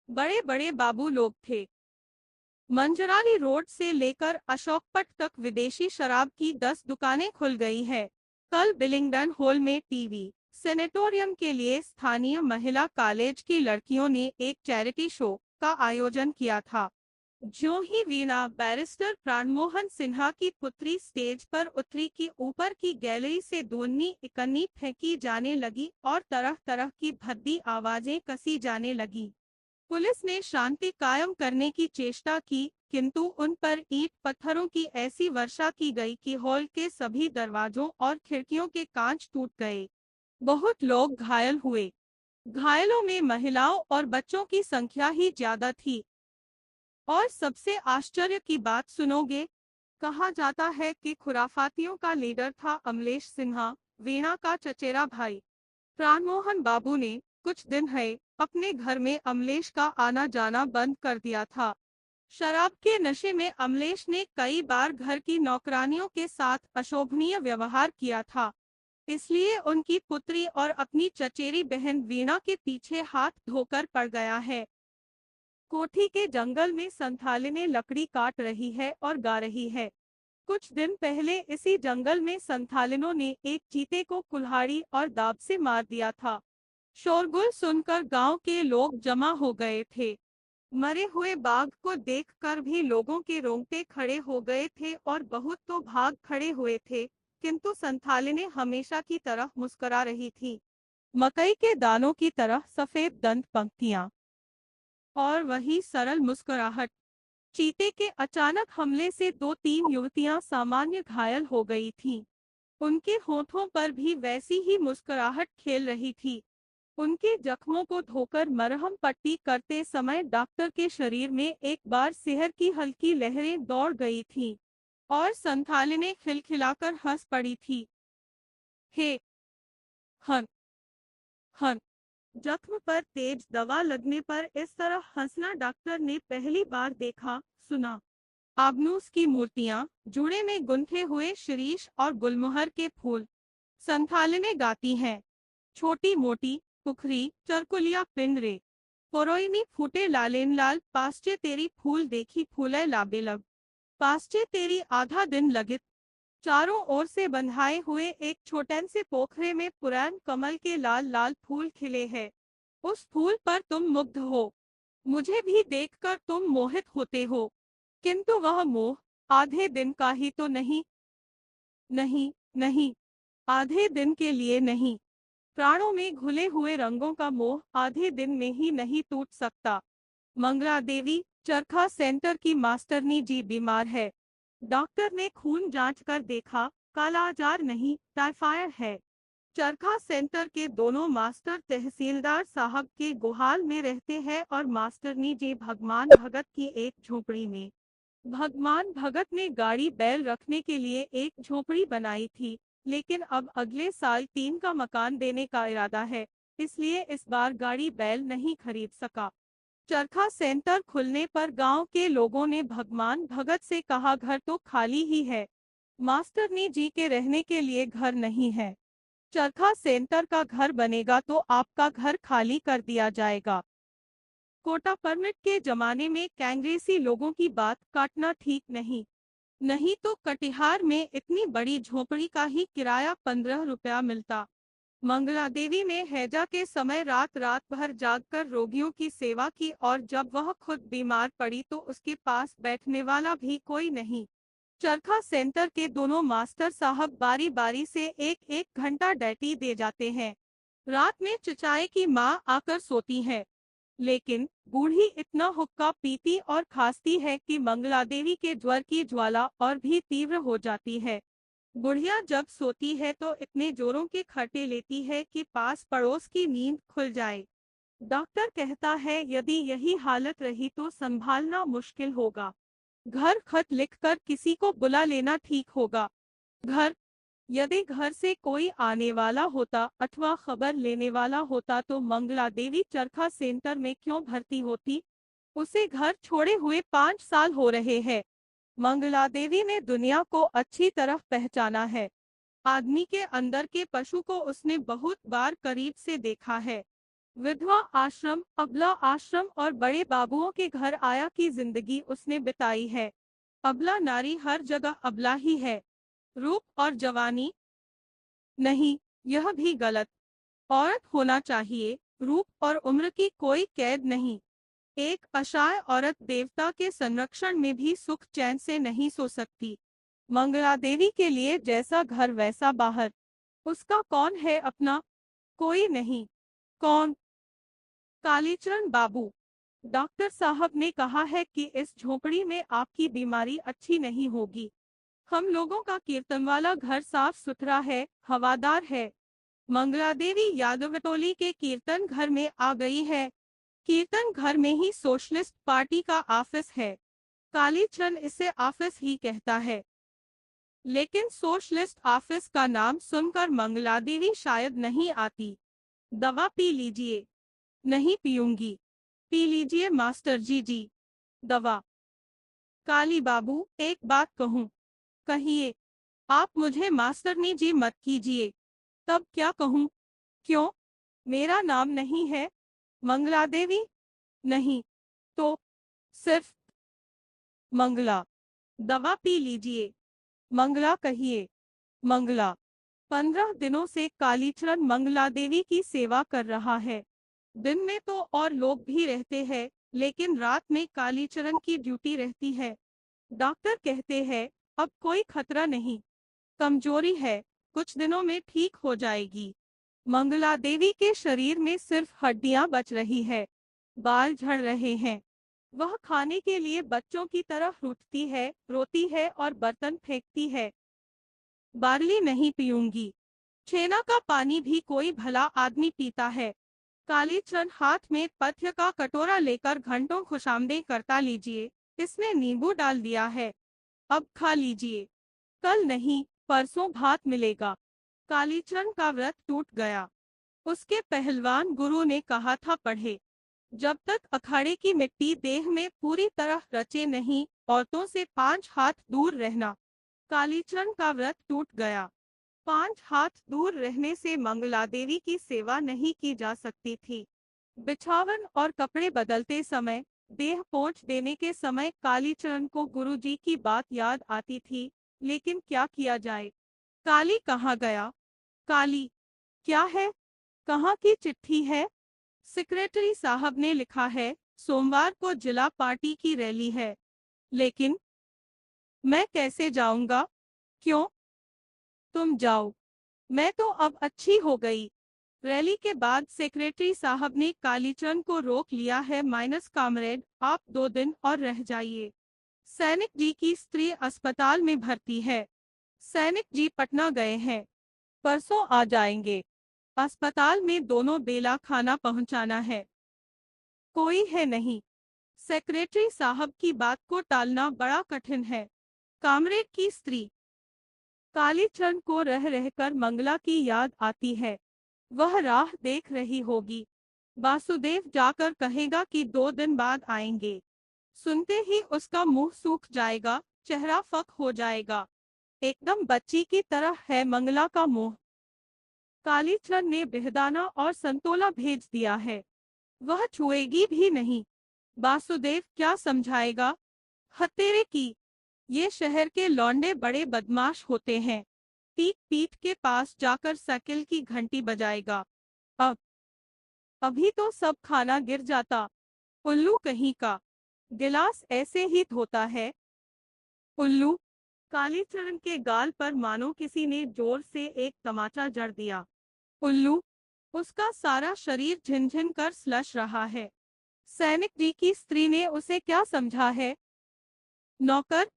बड़े बड़े बाबू लोग थे। मंजराली रोड से लेकर अशोकपट तक विदेशी शराब की 10 दुकानें खुल गई है। कल बिलिंगडन हॉल में टीवी सेनेटोरियम के लिए स्थानीय महिला कॉलेज की लड़कियों ने एक चैरिटी शो का आयोजन किया था। जो ही वीणा बैरिस्टर प्राणमोहन सिन्हा की पुत्री स्टेज पर उतरी की ऊपर की गैलरी से दूनी इकन्नी फेंकी जाने लगी और तरह तरह की भद्दी आवाजें कसी जाने लगी। पुलिस ने शांति कायम करने की चेष्टा की, किंतु उन पर ईंट पत्थरों की ऐसी वर्षा की गई कि हॉल के सभी दरवाजों और खिड़कियों के कांच टूट गए। बहुत लोग घायल हुए। घायलों में महिलाओं और बच्चों की संख्या ही ज्यादा थी। और सबसे आश्चर्य की बात सुनोगे? कहा जाता है कि खुराफातियों का लीडर था अमलेश सिन्हा, वीणा का चचेरा भाई। प्राणमोहन बाबू ने कुछ दिन है अपने घर में अमलेश का आना जाना बंद कर दिया था। शराब के नशे में अमलेश ने कई बार घर की नौकरानियों के साथ अशोभनीय व्यवहार किया था। इसलिए उनकी पुत्री और अपनी चचेरी बहन वीणा के पीछे हाथ धोकर पड़ गया है। कोठी के जंगल में संथालिनी लकड़ी काट रही है और गा रही है। कुछ दिन पहले इसी जंगल में संथालिनों ने एक चीते को कुल्हाड़ी और दाव से मार दिया था। शोरगुल सुनकर गांव के लोग जमा हो गए थे। मरे हुए बाघ को देखकर भी लोगों के रोंगटे खड़े हो गए थे और बहुत तो भाग खड़े हुए थे, किंतु संथालिनी हमेशा की तरह मुस्कुरा रही थी। मकई के दानों की तरह सफेद दंत पंक्तियां और वही सरल मुस्कुराहट। चीते के अचानक हमले से 2-3 युवतियां सामान्य घायल हो गई थीं। उनके होठों पर भी वैसी ही मुस्कुराहट खेल रही थी। उनके जख्मों को धोकर मरहम पट्टी करते समय डॉक्टर के शरीर में एक बार सिहर की हल्की लहरें दौड़ गई थीं और संथालिनी खिलखिलाकर हंस पड़ी थी। हे हन हन। जख्म पर तेज दवा लगने पर इस तरह हंसना डॉक्टर ने पहली बार देखा सुना। आबनूस की मूर्तियां, जूड़े में गुंथे हुए शिरीष और गुलमोहर के फूल। संथालिनी गाती हैं, छोटी मोटी पुखरी चरकुलिया पिंडरे पोरोइनी फूटे लालेन लाल, पास्चे तेरी फूल देखी फूले लाबेलब, पास्चे तेरी आधा दिन लगित। चारों ओर से बंधाए हुए एक छोटन से पोखरे में पुरान कमल के लाल लाल फूल खिले हैं। उस फूल पर तुम मुग्ध हो, मुझे भी देखकर तुम मोहित होते हो, किंतु वह मोह आधे दिन का ही तो नहीं। नहीं नहीं, आधे दिन के लिए नहीं। प्राणों में घुले हुए रंगों का मोह आधे दिन में ही नहीं टूट सकता। मंगला देवी, चरखा सेंटर की मास्टरनी जी बीमार है। डॉक्टर ने खून जांच कर देखा, कालाजार नहीं, टाइफाइड है। चरखा सेंटर के दोनों मास्टर तहसीलदार साहब के गुहाल में रहते हैं और मास्टरनी जी भगवान भगत की एक झोपड़ी में। भगवान भगत ने गाड़ी बैल रखने के लिए एक झोपड़ी बनाई थी, लेकिन अब अगले साल टीन का मकान देने का इरादा है, इसलिए इस बार गाड़ी बैल नहीं खरीद सका। चरखा सेंटर खुलने पर गांव के लोगों ने भगवान भगत से कहा, घर तो खाली ही है, मास्टरनी जी के रहने के लिए घर नहीं है। चरखा सेंटर का घर बनेगा तो आपका घर खाली कर दिया जाएगा। कोटा परमिट के जमाने में कांग्रेसी लोगों की बात काटना ठीक नहीं। नहीं तो कटिहार में इतनी बड़ी झोपड़ी का ही किराया 15 रुपया मिलता। मंगला देवी ने हैजा के समय रात रात भर जागकर रोगियों की सेवा की और जब वह खुद बीमार पड़ी तो उसके पास बैठने वाला भी कोई नहीं। चरखा सेंटर के दोनों मास्टर साहब बारी बारी से एक एक घंटा ड्यूटी दे जाते हैं। रात में चचाए की माँ आकर सोती है, लेकिन बूढ़ी इतना हुक्का पीती और खांसती है कि मंगला देवी के ज्वर की ज्वाला और भी तीव्र हो जाती है। बुढ़िया जब सोती है तो इतने जोरों के खर्टे लेती है कि पास पड़ोस की नींद खुल जाए। डॉक्टर कहता है यदि यही हालत रही तो संभालना मुश्किल होगा। घर खत लिखकर किसी को बुला लेना ठीक होगा। घर, यदि घर से कोई आने वाला होता अथवा खबर लेने वाला होता तो मंगला देवी चरखा सेंटर में क्यों भर्ती होती? उसे घर छोड़े हुए 5 साल हो रहे हैं। मंगला देवी ने दुनिया को अच्छी तरह पहचाना है। आदमी के अंदर के पशु को उसने बहुत बार करीब से देखा है। विधवा आश्रम, अबला आश्रम और बड़े बाबुओं के घर आया की जिंदगी उसने बिताई है। अबला नारी हर जगह अबला ही है। रूप और जवानी नहीं, यह भी गलत। औरत होना चाहिए, रूप और उम्र की कोई कैद नहीं। एक असहाय औरत देवता के संरक्षण में भी सुख चैन से नहीं सो सकती। मंगला देवी के लिए जैसा घर वैसा बाहर। उसका कौन है अपना? कोई नहीं। कौन? कालीचरण बाबू। डॉक्टर साहब ने कहा है कि इस झोपड़ी में आपकी बीमारी अच्छी नहीं होगी। हम लोगों का कीर्तन वाला घर साफ सुथरा है, हवादार है। मंगला देवी यादवटोली के कीर्तन घर में आ गई है। कीर्तन घर में ही सोशलिस्ट पार्टी का ऑफिस है। कालीचरण इसे ऑफिस ही कहता है, लेकिन सोशलिस्ट ऑफिस का नाम सुनकर मंगला देवी शायद नहीं आती। दवा पी लीजिए। नहीं पीऊंगी। पी लीजिए मास्टर जी। दवा। काली बाबू, एक बात कहूँ? कहिए। आप मुझे मास्टरनी जी मत कीजिए। तब क्या कहूँ? क्यों? मेरा नाम नहीं है मंगला देवी? नहीं तो सिर्फ मंगला। दवा पी लीजिए। मंगला कहिए। मंगला। 15 दिनों से कालीचरण मंगला देवी की सेवा कर रहा है। दिन में तो और लोग भी रहते हैं, लेकिन रात में कालीचरण की ड्यूटी रहती है। डॉक्टर कहते हैं अब कोई खतरा नहीं, कमजोरी है, कुछ दिनों में ठीक हो जाएगी। मंगला देवी के शरीर में सिर्फ हड्डियां बच रही है, बाल झड़ रहे हैं। वह खाने के लिए बच्चों की तरह रूठती है, रोती है और बर्तन फेंकती है। बार्ली नहीं पीऊंगी। छेना का पानी भी कोई भला आदमी पीता है। कालीचरण हाथ में पथ्य का कटोरा लेकर घंटों खुशामदीद करता, लीजिए, इसमें नींबू डाल दिया है, अब खा लीजिए, कल नहीं परसों भात मिलेगा। कालीचरण का व्रत टूट गया। उसके पहलवान गुरु ने कहा था, पढ़े, जब तक अखाड़े की मिट्टी देह में पूरी तरह रचे नहीं, औरतों से 5 हाथ दूर रहना। कालीचरण का व्रत टूट गया। 5 हाथ दूर रहने से मंगला देवी की सेवा नहीं की जा सकती थी। बिछावन और कपड़े बदलते समय, देह पोंछ देने के समय कालीचरण को गुरुजी की बात याद आती थी, लेकिन क्या किया जाए? काली कहाँ गया? काली, क्या है? कहाँ की चिट्ठी है? सेक्रेटरी साहब ने लिखा है, सोमवार को जिला पार्टी की रैली है। लेकिन मैं कैसे जाऊंगा? क्यों? तुम जाओ, मैं तो अब अच्छी हो गई। रैली के बाद सेक्रेटरी साहब ने कालीचरण को रोक लिया है, माइनस कामरेड, आप 2 दिन और रह जाइए। सैनिक जी की स्त्री अस्पताल में भर्ती है। सैनिक जी पटना गए हैं। परसों आ जाएंगे। अस्पताल में दोनों बेला खाना पहुंचाना है। कोई है नहीं। सेक्रेटरी साहब की बात को टालना बड़ा कठिन है। कामरेड की स्त्री। कालीचरण को रह रहकर मंगला की याद आती है। वह राह देख रही होगी। वासुदेव जाकर कहेगा कि 2 दिन बाद आएंगे। सुनते ही उसका मुंह सूख जाएगा, चेहरा फक हो जाएगा। एकदम बच्ची की तरह है मंगला का मुंह। कालीचरण ने बेहदाना और संतोला भेज दिया है। वह छुएगी भी नहीं। वासुदेव क्या समझाएगा? हत्तेरे की। ये शहर के लौंडे बड़े बदमाश होते हैं। पीठ पीठ के पास जाकर साइकिल की घंटी बजाएगा। अब अभी तो सब खाना गिर जाता। उल्लू कहीं का। गिलास ऐसे ही धोता है। उल्लू। कालीचरण के गाल पर मानो किसी ने जोर से एक तमाचा जड़ दिया। उल्लू। उसका सारा शरीर झिनझिन कर स्लश रहा है। सैनिक जी की स्त्री ने उसे क्या समझा है? नौकर।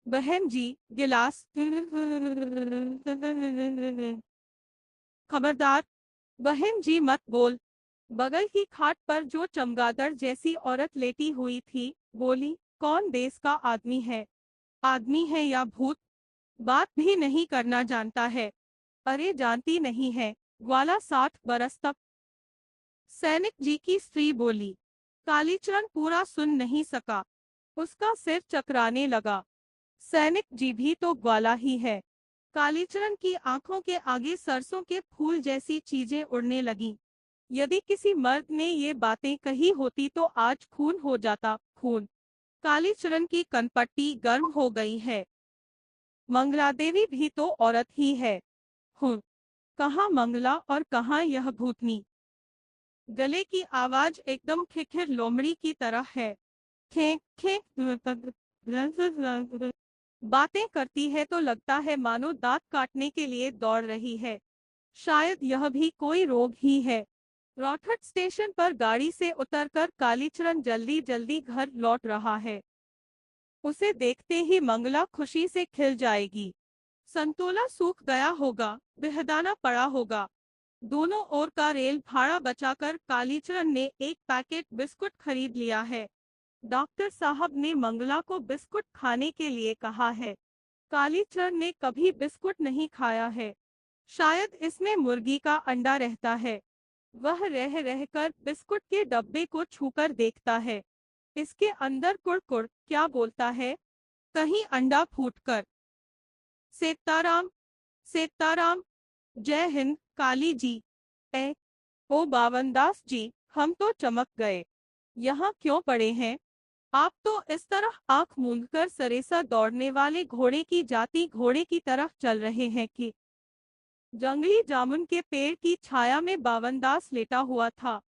बहन जी, गिलास। खबरदार। बहन जी मत बोल। बगल की खाट पर जो चमगादड़ जैसी औरत लेटी हुई थी, बोली, कौन देश का आदमी है? आदमी है या भूत? बात भी नहीं करना जानता है। अरे जानती नहीं है, ग्वाला 60 बरस तक। सैनिक जी की स्त्री बोली। कालीचरण पूरा सुन नहीं सका। उसका सिर चकराने लगा। सैनिक जी भी तो ग्वाला ही है। कालीचरण की आंखों के आगे सरसों के फूल जैसी चीजें उड़ने लगीं। यदि किसी मर्द ने ये बातें कही होती तो आज खून हो जाता, खून। कालीचरण की कनपट्टी गर्म हो गई है। मंगला देवी भी तो औरत ही है। हूँ। कहाँ मंगला और कहाँ यह भूतनी। गले की आवाज एकदम खिखिर लोमड़ी की तरह है। खें खें। बातें करती है तो लगता है मानो दांत काटने के लिए दौड़ रही है। शायद यह भी कोई रोग ही है। रॉथट स्टेशन पर गाड़ी से उतरकर कालीचरण जल्दी जल्दी घर लौट रहा है। उसे देखते ही मंगला खुशी से खिल जाएगी। संतोला सूख गया होगा, बेहदाना पड़ा होगा। दोनों ओर का रेल भाड़ा बचाकर कालीचरण ने एक पैकेट बिस्कुट खरीद लिया है। डॉक्टर साहब ने मंगला को बिस्कुट खाने के लिए कहा है। कालीचरण ने कभी बिस्कुट नहीं खाया है। शायद इसमें मुर्गी का अंडा रहता है। वह रह रहकर बिस्कुट के डब्बे को छूकर देखता है। इसके अंदर कुड़कुड़ क्या बोलता है? कहीं अंडा फूटकर। सीताराम। सीताराम। जय हिंद काली जी। ए ओ बावनदास जी, हम तो चमक गए। यहाँ क्यों पड़े हैं? आप तो इस तरह आंख मूंदकर सरेसा दौड़ने वाले घोड़े की जाति घोड़े की तरफ चल रहे हैं कि जंगली जामुन के पेड़ की छाया में बावनदास लेटा हुआ था।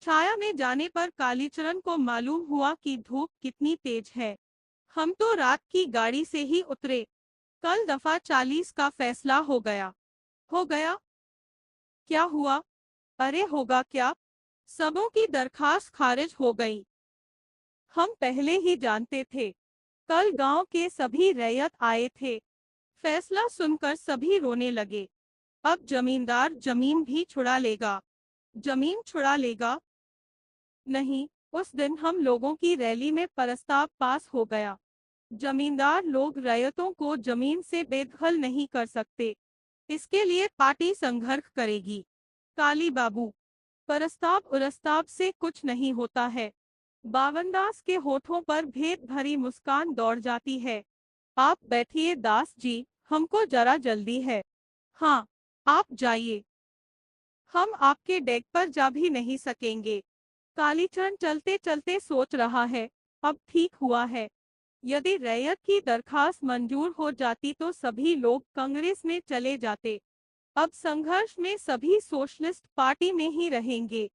छाया में जाने पर कालीचरण को मालूम हुआ कि धूप कितनी तेज है। हम तो रात की गाड़ी से ही उतरे। कल दफा 40 का फैसला हो गया। हो गया? क्या हुआ? अरे होगा क्या? सबों की दरखास्त खारिज हो गई। हम पहले ही जानते थे। कल गांव के सभी रैयत आए थे। फैसला सुनकर सभी रोने लगे। अब जमींदार जमीन भी छुड़ा लेगा। जमीन छुड़ा लेगा? नहीं, उस दिन हम लोगों की रैली में प्रस्ताव पास हो गया। जमींदार लोग रैयतों को जमीन से बेदखल नहीं कर सकते। इसके लिए पार्टी संघर्ष करेगी। काली बाबू। प्रस्ताव उरस्ताव से कुछ नहीं होता है। बावनदास के होठों पर भेद भरी मुस्कान दौड़ जाती है। आप बैठिए दास जी, हमको जरा जल्दी है। हाँ, आप जाइए। हम आपके डेक पर जा भी नहीं सकेंगे। कालीचरण चलते चलते सोच रहा है, अब ठीक हुआ है। यदि रैयत की दरखास्त मंजूर हो जाती तो सभी लोग कांग्रेस में चले जाते। अब संघर्ष में सभी सोशलिस्ट पार्टी में ही रहेंगे।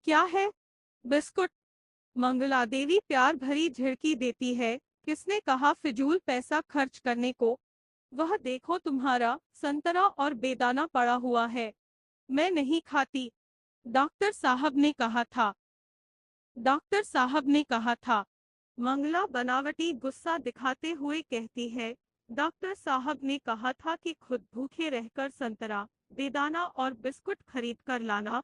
क्या है? बिस्कुट। मंगला देवी प्यार भरी झिड़की देती है। किसने कहा फिजूल पैसा खर्च करने को? वह देखो तुम्हारा संतरा और बेदाना पड़ा हुआ है। मैं नहीं खाती। डॉक्टर साहब ने कहा था। डॉक्टर साहब ने कहा था। मंगला बनावटी गुस्सा दिखाते हुए कहती है, डॉक्टर साहब ने कहा था कि खुद भूखे रहकर संतरा, बेदाना और बिस्कुट खरीद कर लाना।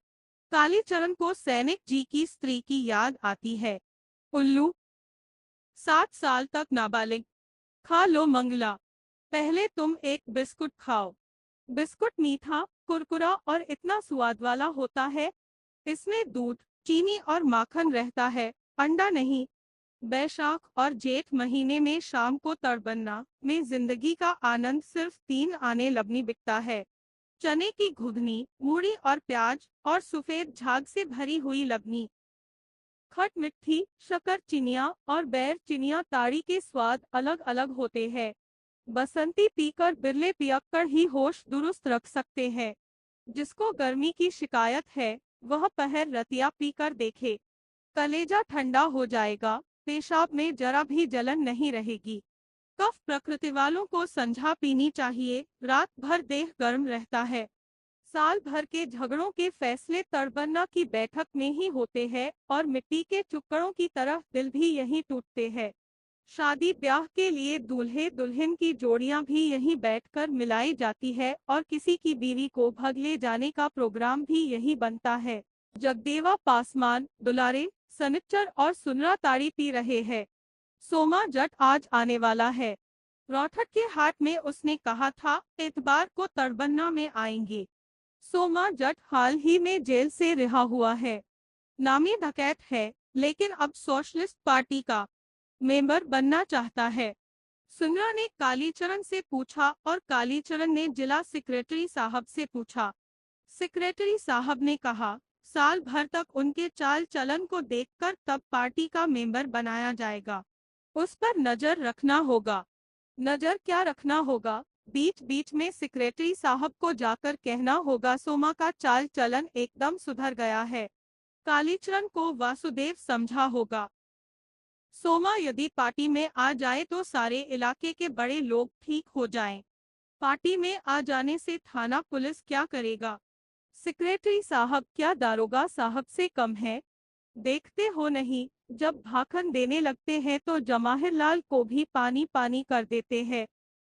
कालीचरण को सैनिक जी की स्त्री की याद आती है। उल्लू, 7 साल तक नाबालिग। खा लो मंगला, पहले तुम एक बिस्कुट खाओ। बिस्कुट मीठा, कुरकुरा और इतना स्वाद वाला होता है। इसमें दूध, चीनी और माखन रहता है, अंडा नहीं। बैशाख और जेठ महीने में शाम को तड़बन्ना में जिंदगी का आनंद सिर्फ 3 आने लबनी बिकता है। चने की घुघनी, मूढ़ी और प्याज और सफेद झाग से भरी हुई लबनी। खट मिट्ठी, शक्कर चिनिया और बैर चिनिया ताड़ी के स्वाद अलग अलग होते हैं। बसंती पीकर बिरले पियक्कड़ ही होश दुरुस्त रख सकते हैं। जिसको गर्मी की शिकायत है, वह पहर रतिया पीकर देखे। कलेजा ठंडा हो जाएगा, पेशाब में जरा भी जलन नहीं रहेगी। कफ प्रकृति वालों को संझा पीनी चाहिए, रात भर देह गर्म रहता है। साल भर के झगड़ों के फैसले तड़बन्ना की बैठक में ही होते हैं और मिट्टी के टुकड़ों की तरह दिल भी यहीं टूटते हैं। शादी ब्याह के लिए दूल्हे दुल्हन की जोड़ियां भी यहीं बैठकर मिलाई जाती है और किसी की बीवी को भग ले जाने का प्रोग्राम भी यहीं बनता है। जगदेवा पासवान दुलारे सनिच्चर और सुनरा ताड़ी पी रहे हैं। सोमा जट आज आने वाला है। रौठट के हाट में उसने कहा था इतबार को तड़बन्ना में आएंगे। सोमा जट हाल ही में जेल से रिहा हुआ है। नामी डकैत है, लेकिन अब सोशलिस्ट पार्टी का मेंबर बनना चाहता है। सुनरा ने कालीचरण से पूछा और कालीचरण ने जिला सेक्रेटरी साहब से पूछा। सेक्रेटरी साहब ने कहा, साल भर तक उनके चाल चलन को देखकर तब पार्टी का मेंबर बनाया जाएगा। उस पर नजर रखना होगा। नजर क्या रखना होगा? बीच बीच में सेक्रेटरी साहब को जाकर कहना होगा सोमा का चाल चलन एकदम सुधर गया है। कालीचरण को वासुदेव समझा होगा। सोमा यदि पार्टी में आ जाए तो सारे इलाके के बड़े लोग ठीक हो जाएं। पार्टी में आ जाने से थाना पुलिस क्या करेगा? सेक्रेटरी साहब क्या दारोगा साहब से कम है? देखते हो नहीं, जब भाखन देने लगते हैं तो जवाहर लाल को भी पानी पानी कर देते हैं।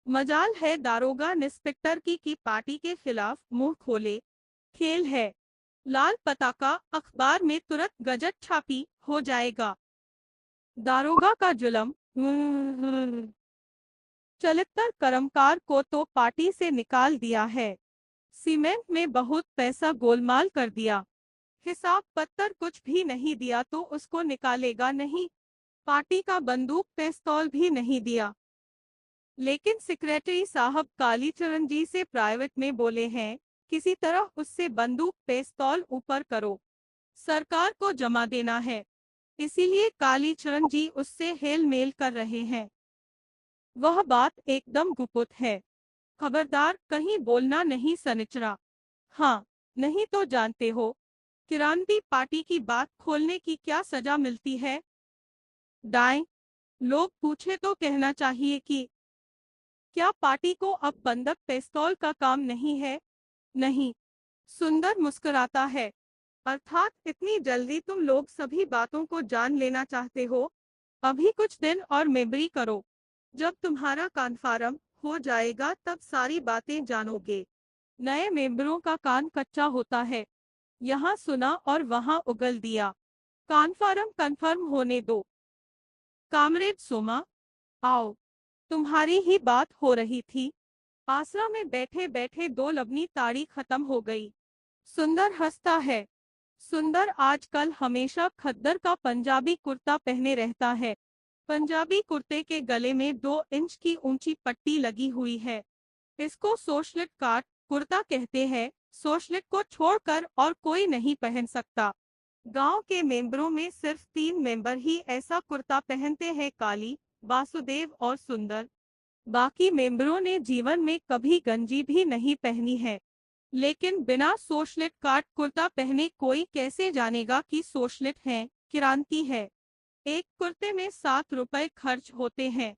मजाल है दारोगा इंस्पेक्टर की पार्टी के खिलाफ मुंह खोले। खेल है। लाल पताका अखबार में तुरंत गजट छापी हो जाएगा। दारोगा का जुल्म। चलितर कर्मकार को तो पार्टी से निकाल दिया है। सीमेंट में बहुत पैसा गोलमाल कर दिया। हिसाब पत्तर कुछ भी नहीं दिया तो उसको निकालेगा नहीं। पार्टी का बंदूक पिस्तौल भी नहीं दिया। लेकिन सेक्रेटरी साहब कालीचरण जी से प्राइवेट में बोले हैं, किसी तरह उससे बंदूक पिस्तौल ऊपर करो, सरकार को जमा देना है। इसीलिए कालीचरण जी उससे हेल मेल कर रहे हैं। वह बात एकदम गुप्त है। खबरदार कहीं बोलना नहीं सनिचरा। हाँ, नहीं तो जानते हो क्रांति पार्टी की बात खोलने की क्या सजा मिलती है? दाएं। लोग पूछे तो कहना चाहिए कि क्या पार्टी को अब बंदूक पिस्तौल का काम नहीं है? नहीं। सुंदर मुस्कुराता है। अर्थात इतनी जल्दी तुम लोग सभी बातों को जान लेना चाहते हो? अभी कुछ दिन और मेमोरी करो। जब तुम्हारा कन्फर्म हो जाएगा तब सारी बातें जानोगे। नए मेंबरों का कान कच्चा होता है। यहाँ सुना और वहाँ उगल दिया। कन्फर्म होने दो। कामरेड सोमा, आओ। तुम्हारी ही बात हो रही थी। आसरा में बैठे बैठे 2 लबनी ताड़ी खत्म हो गई। सुंदर हंसता है। सुंदर आजकल हमेशा खद्दर का पंजाबी कुर्ता पहने रहता है। पंजाबी कुर्ते के गले में 2 इंच की ऊंची पट्टी लगी हुई है। इसको सोशलिट काट कुर्ता कहते हैं। सोशलिट को छोड़कर और कोई नहीं पहन सकता। गांव के मेंबरों में सिर्फ 3 मेंबर ही ऐसा कुर्ता पहनते हैं, काली, वासुदेव और सुंदर। बाकी मेंबरों ने जीवन में कभी गंजी भी नहीं पहनी है। लेकिन बिना सोशलिट काट कुर्ता पहने कोई कैसे जानेगा कि सोशलिट है, क्रांति है? एक कुर्ते में 7 रुपए खर्च होते हैं।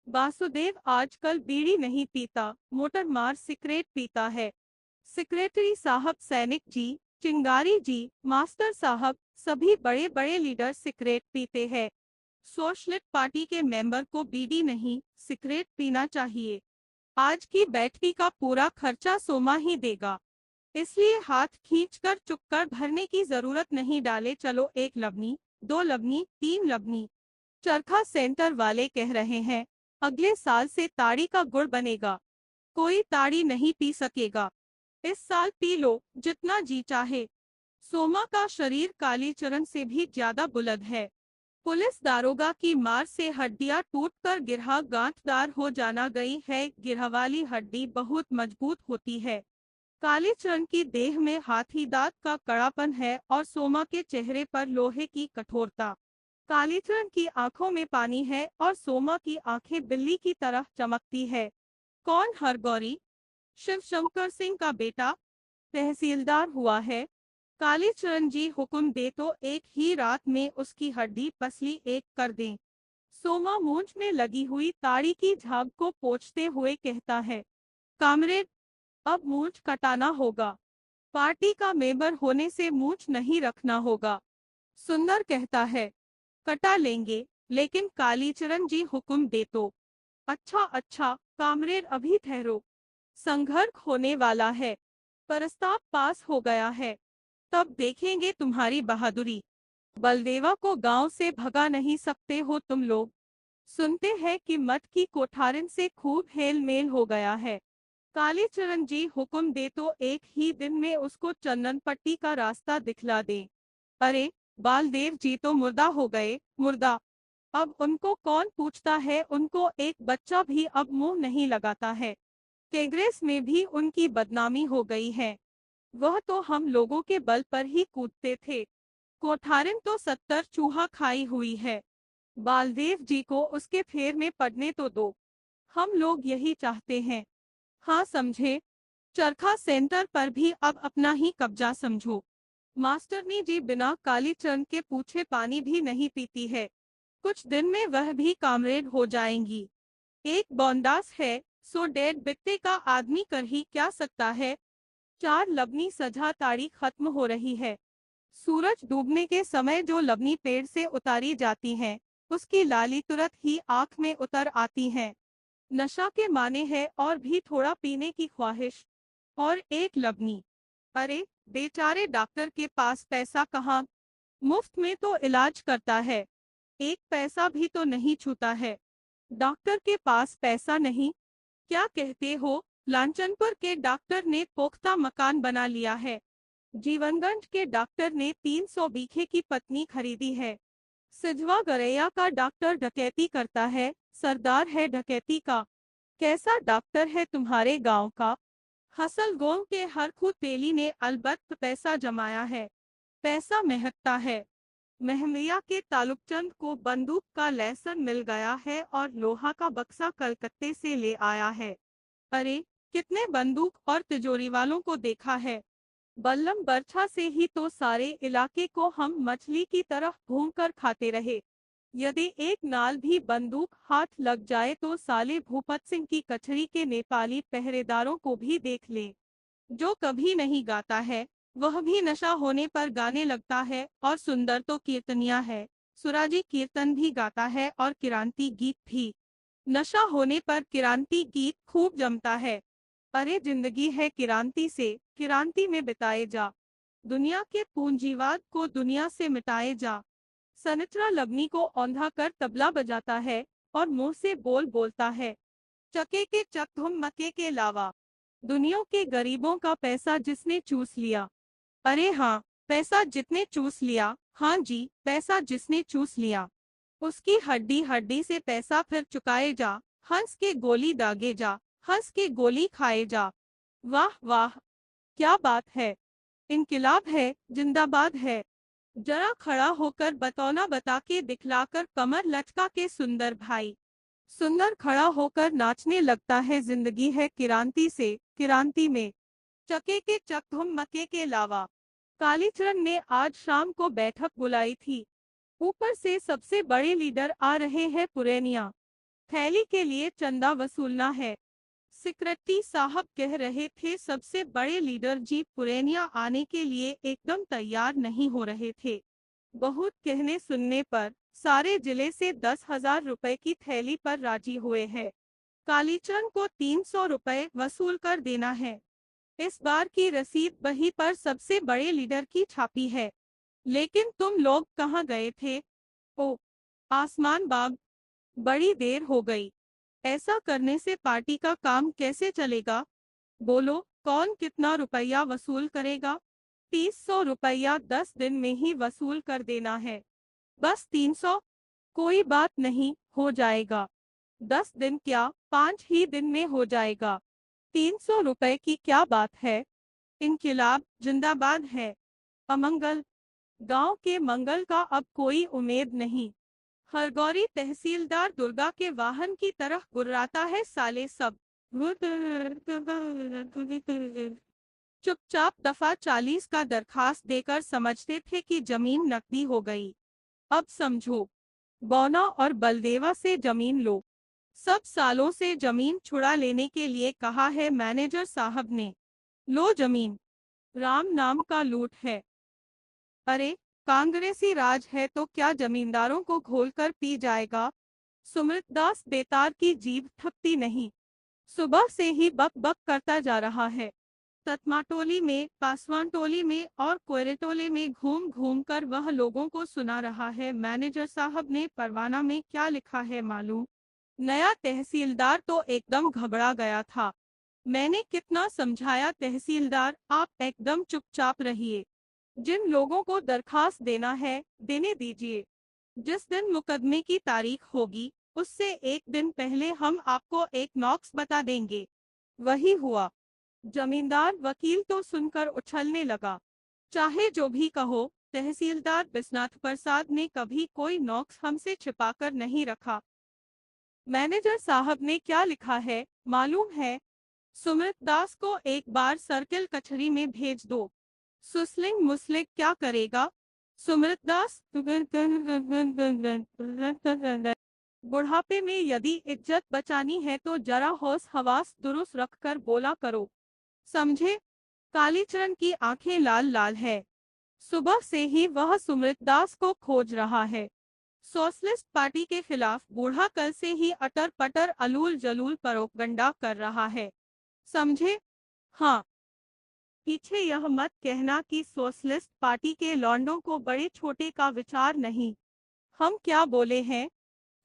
वासुदेव आजकल बीड़ी नहीं पीता, मोटर मार सिगरेट पीता है। सेक्रेटरी साहब, सैनिक जी, चिंगारी जी, मास्टर साहब, सभी बड़े बड़े लीडर सिगरेट पीते हैं। सोशलिस्ट पार्टी के मेंबर को बीड़ी नहीं, सिगरेट पीना चाहिए। आज की बैठकी का पूरा खर्चा सोमा ही देगा, इसलिए हाथ खींचकर चुककर भरने की जरूरत नहीं। डाले चलो 1 लवनी, 2 लवनी, 3 लवनी। चरखा सेंटर वाले कह रहे हैं अगले साल से ताड़ी का गुड़ बनेगा, कोई ताड़ी नहीं पी सकेगा। इस साल पी लो जितना जी चाहे। सोमा का शरीर कालीचरण से भी ज्यादा बुलंद है। पुलिस दारोगा की मार से हड्डियां टूटकर गिरहा गांठदार हो जाना गई है। गिरह वाली हड्डी बहुत मजबूत होती है। कालीचरण की देह में हाथी दांत का कड़ापन है और सोमा के चेहरे पर लोहे की कठोरता। कालीचरण की आंखों में पानी है और सोमा की आंखें बिल्ली की तरह चमकती है। कौन हरगौरी? शिव शंकर सिंह का बेटा, तहसीलदार हुआ है। कालीचरण जी हुक्म दे तो एक ही रात में उसकी हड्डी पसली एक कर दें। सोमा मूंछ में लगी हुई ताड़ी की झाग को पोंछते हुए कहता है, कामरेड, अब मूंछ कटाना होगा। पार्टी का मेंबर होने से मूंछ नहीं रखना होगा। सुंदर कहता है, कटा लेंगे, लेकिन कालीचरण जी हुक्म दे तो। अच्छा अच्छा कामरेड, अभी ठहरो, संघर्ष होने वाला है। प्रस्ताव पास हो गया है, तब देखेंगे तुम्हारी बहादुरी। बलदेवा को गांव से भगा नहीं सकते हो तुम लोग। सुनते हैं कि मठ की कोठारिन से खूब हेल मेल हो गया है। कालीचरण जी हुक्म दे तो एक ही दिन में उसको चंदन पट्टी का रास्ता दिखला दे। अरे, बालदेव जी तो मुर्दा हो गए, मुर्दा। अब उनको कौन पूछता है? उनको एक बच्चा भी अब मुंह नहीं लगाता है। कांग्रेस में भी उनकी बदनामी हो गई है। वह तो हम लोगों के बल पर ही कूदते थे। कोठारिन तो 70 चूहा खाई हुई है। बालदेव जी को उसके फेर में पड़ने तो दो। हम लोग यही चाहते हैं। हाँ समझे। चरखा सेंटर पर भी अब अपना ही कब्जा समझो। मास्टरनी जी बिना कालीचरण के पूछे पानी भी नहीं पीती है। कुछ दिन में वह भी कामरेड हो जाएंगी। एक बॉन्डास है, सो डेढ़ बित्ते का आदमी कर ही क्या सकता है। 4 लवनी सजा ताड़ी खत्म हो रही है। सूरज डूबने के समय जो लवनी पेड़ से उतारी जाती हैं, उसकी लाली तुरंत ही आंख में उतर आती है। नशा के माने है और भी थोड़ा पीने की ख्वाहिश। और 1 लवनी। अरे, बेचारे डॉक्टर के पास पैसा कहाँ? मुफ्त में तो इलाज करता है, एक पैसा भी तो नहीं छूता है। डॉक्टर के पास पैसा नहीं? क्या कहते हो? लांचनपुर के डॉक्टर ने पुख्ता मकान बना लिया है। जीवनगंज के डॉक्टर ने 300 बीघे की पत्नी खरीदी है। सिजवा गरैया का डॉक्टर डकैती करता है, सरदार है डकैती का। कैसा डॉक्टर है तुम्हारे गांव का? हसलगों के हरखू तेली ने अलबत्त पैसा जमाया है। पैसा महकता है। महमिया के तालुकचंद को बंदूक का लाइसेंस मिल गया है और लोहा का बक्सा कलकत्ते से ले आया है। अरे, कितने बंदूक और तिजोरी वालों को देखा है। बल्लम बरछा से ही तो सारे इलाके को हम मछली की तरह घूम कर खाते रहे। यदि एक नाल भी बंदूक हाथ लग जाए तो साले भूपत सिंह की कचहरी के नेपाली पहरेदारों को भी देख ले। जो कभी नहीं गाता है, वह भी नशा होने पर गाने लगता है। और सुंदर तो कीर्तनिया है, सुराजी कीर्तन भी गाता है और किरांती गीत भी। नशा होने पर किरांती गीत खूब जमता है। अरे, जिंदगी है किरांती से, किरांती में बिताए जा। दुनिया के पूंजीवाद को दुनिया से मिटाए जा। सनिचरा लवनी को औंधा कर तबला बजाता है और मुंह से बोल बोलता है, चके के चक धुम मके के लावा। दुनिया के गरीबों का पैसा जिसने चूस लिया। अरे हाँ, पैसा जितने चूस लिया, हाँ जी, पैसा जिसने चूस लिया, उसकी हड्डी हड्डी से पैसा फिर चुकाए जा। हंस के गोली दागे जा, हंस के गोली खाए जा। वाह वाह, क्या बात है। इनकिलाब है, जिंदाबाद है। जरा खड़ा होकर बतौना बता के दिखलाकर कमर लचका के सुंदर भाई। सुंदर खड़ा होकर नाचने लगता है। जिंदगी है किरांती से, किरांती में चके के चक धुम मके के लावा। कालीचरण ने आज शाम को बैठक बुलाई थी। ऊपर से सबसे बड़े लीडर आ रहे हैं पुरैनिया। थैली के लिए चंदा वसूलना है। सेक्रेटरी साहब कह रहे थे सबसे बड़े लीडर जी पुरैनिया आने के लिए एकदम तैयार नहीं हो रहे थे। बहुत कहने सुनने पर सारे जिले से 10,000 रुपए की थैली पर राजी हुए हैं। कालीचरण को 300 रुपए वसूल कर देना है। इस बार की रसीद बही पर सबसे बड़े लीडर की छापी है। लेकिन तुम लोग कहाँ गए थे? ओ, आसमान बाग, बड़ी देर हो गई। ऐसा करने से पार्टी का काम कैसे चलेगा? बोलो, कौन कितना रुपया वसूल करेगा? 300 रुपया 10 दिन में ही वसूल कर देना है। बस 300? कोई बात नहीं, हो जाएगा। 10 दिन क्या, 5 ही दिन में हो जाएगा। 300 रुपए की क्या बात है? इनकिलाब जिंदाबाद है। अमंगल, गांव के मंगल का अब कोई उम्मीद नहीं। हरगौरी तहसीलदार दुर्गा के वाहन की तरह गुर्राता है। साले सब चुपचाप दफा 40 का दरखास्त देकर समझते थे कि जमीन नकदी हो गई। अब समझो, बौना और बलदेवा से जमीन लो। सब सालों से जमीन छुड़ा लेने के लिए कहा है मैनेजर साहब ने। लो जमीन, राम नाम का लूट है। अरे, कांग्रेसी राज है तो क्या जमींदारों को घोलकर पी जाएगा? सुमितदास बेतार की जीभ थकती नहीं। सुबह से ही बक बक करता जा रहा है। ततमाटोली में, पासवान टोली में और कोयरेटोले में घूम घूम कर वह लोगों को सुना रहा है। मैनेजर साहब ने परवाना में क्या लिखा है मालूम? नया तहसीलदार तो एकदम घबरा गया था। मैंने कितना समझाया, तहसीलदार आप एकदम चुपचाप रहिए। जिन लोगों को दरखास्त देना है देने दीजिए। जिस दिन मुकदमे की तारीख होगी उससे एक दिन पहले हम आपको एक नॉक्स बता देंगे। वही हुआ। जमींदार वकील तो सुनकर उछलने लगा। चाहे जो भी कहो, तहसीलदार बिस्नाथ प्रसाद ने कभी कोई नॉक्स हमसे छिपाकर नहीं रखा। मैनेजर साहब ने क्या लिखा है मालूम है? सुमित दास को एक बार सर्किल कचहरी में भेज दो। सुसलिंग मुसलिक क्या करेगा? सुमित दास बुढ़ापे में यदि इज्जत बचानी है तो जरा होश हवास दुरुस्त रखकर बोला करो, समझे? कालीचरण की आंखें लाल लाल है। सुबह से ही वह सुमित दास को खोज रहा है। सोशलिस्ट पार्टी के खिलाफ बूढ़ा कल से ही अटर पटर अलूल जलूल प्रोपगंडा कर रहा है, समझे? हाँ, पीछे यह मत कहना कि सोशलिस्ट पार्टी के लौंडों को बड़े छोटे का विचार नहीं। हम क्या बोले हैं?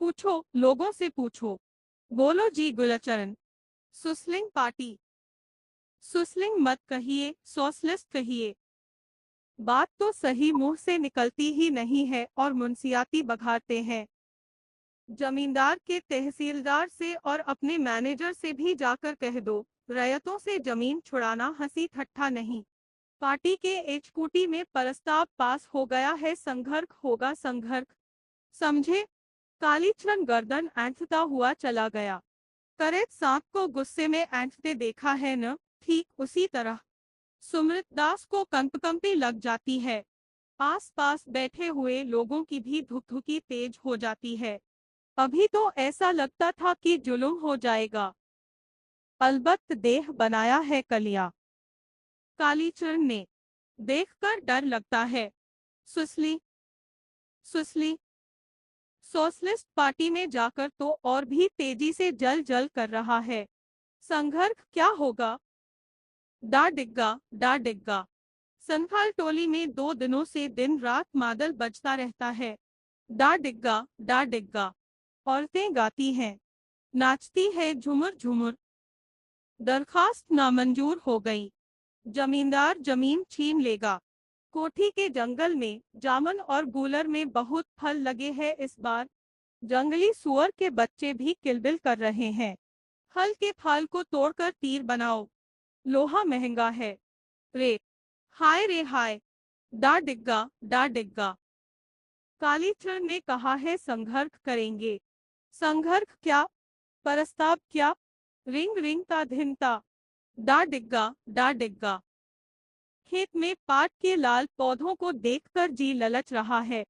पूछो, लोगों से पूछो। बोलो जी गुलचरण। सुसलिंग पार्टी। सुसलिंग मत कहिए, सोशलिस्ट कहिए। बात तो सही मुंह से निकलती ही नहीं है और मुंशियाती बघारते हैं। जमींदार के तहसीलदार से और अपने मैनेजर से भी जाकर कह दो, रयतों से जमीन छुड़ाना हंसी ठट्ठा नहीं। पार्टी के एचकूटी में प्रस्ताव पास हो गया है, संघर्ष होगा संघर्ष, समझे? कालीचरण गर्दन ऐंठता हुआ चला गया। करेत सांप को गुस्से में ऐंठते देखा है न, ठीक उसी तरह सुमित दास को कंपकंपी लग जाती है। आसपास बैठे हुए लोगों की भी धुकधुकी तेज हो जाती है। अभी तो ऐसा लगता था कि जुलूम हो जाएगा। अलबत्त देह बनाया है कलिया कालीचरण ने। देखकर डर लगता है। सुसली सुसली सोशलिस्ट पार्टी में जाकर तो और भी तेजी से जल जल कर रहा है। संघर्ष क्या होगा? डा डिग्गा। संथाल टोली में 2 दिनों से दिन रात मादल बजता रहता है। डा डिग्गा। औरतें गाती हैं, नाचती है झुमुर झुमुर। दरखास्त नामंजूर हो गई। जमींदार जमीन छीन लेगा। कोठी के जंगल में जामुन और गूलर में बहुत फल लगे हैं इस बार। जंगली सुअर के बच्चे भी किलबिल कर रहे हैं। हल के फाल को तोड़कर तीर बनाओ। लोहा महंगा है। रे हाय रे हाय। डा डिग्गा। कालीचरण ने कहा है संघर्ष करेंगे। संघर्ष क्या, प्रस्ताव क्या? रिंग रिंगता धिनता। डा डिग्गा। खेत में पाट के लाल पौधों को देखकर जी ललच रहा है।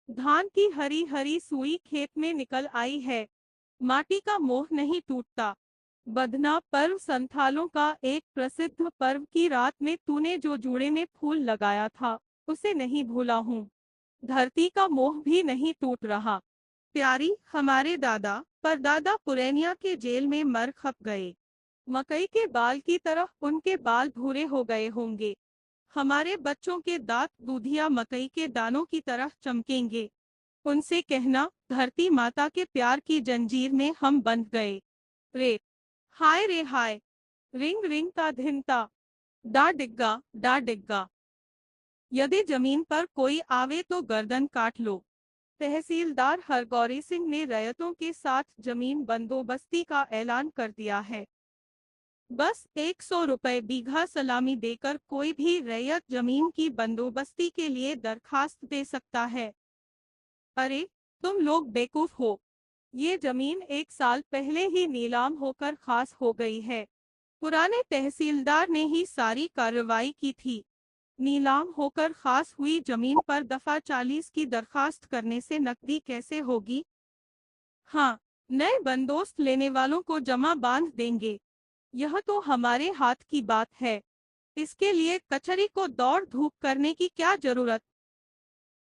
धान की हरी हरी सुई खेत में निकल आई है। माटी का मोह नहीं टूटता। बदना पर्व संथालों का एक प्रसिद्ध पर्व की रात में तूने जो जूड़े में फूल लगाया था उसे नहीं भूला हूँ। धरती का मोह भी नहीं टूट रहा। प्यारी, हमारे दादा परदादा पुरैनिया के जेल में मर खप गए। मकई के बाल की तरह उनके बाल भूरे हो गए होंगे। हमारे बच्चों के दांत दूधिया मकई के दानों की तरह चमकेंगे। उनसे कहना, धरती माता के प्यार की जंजीर में हम बंध गए। रे हाय रे हाय, रिंग रिंग ता धिनता, डा डिग्गा। यदि जमीन पर कोई आवे तो गर्दन काट लो। तहसीलदार हरगौरी सिंह ने रैयतों के साथ जमीन बंदोबस्ती का ऐलान कर दिया है। बस 100 रुपए बीघा सलामी देकर कोई भी रैयत जमीन की बंदोबस्ती के लिए दरखास्त दे सकता है। अरे, तुम लोग बेवकूफ हो। ये जमीन 1 साल पहले ही नीलाम होकर खास हो गई है। पुराने तहसीलदार ने ही सारी कार्रवाई की थी। नीलाम होकर खास हुई जमीन पर दफा 40 की दरखास्त करने से नकदी कैसे होगी? हाँ, नए बंदोबस्त लेने वालों को जमा बांध देंगे। यह तो हमारे हाथ की बात है। इसके लिए कचहरी को दौड़ धूप करने की क्या जरूरत?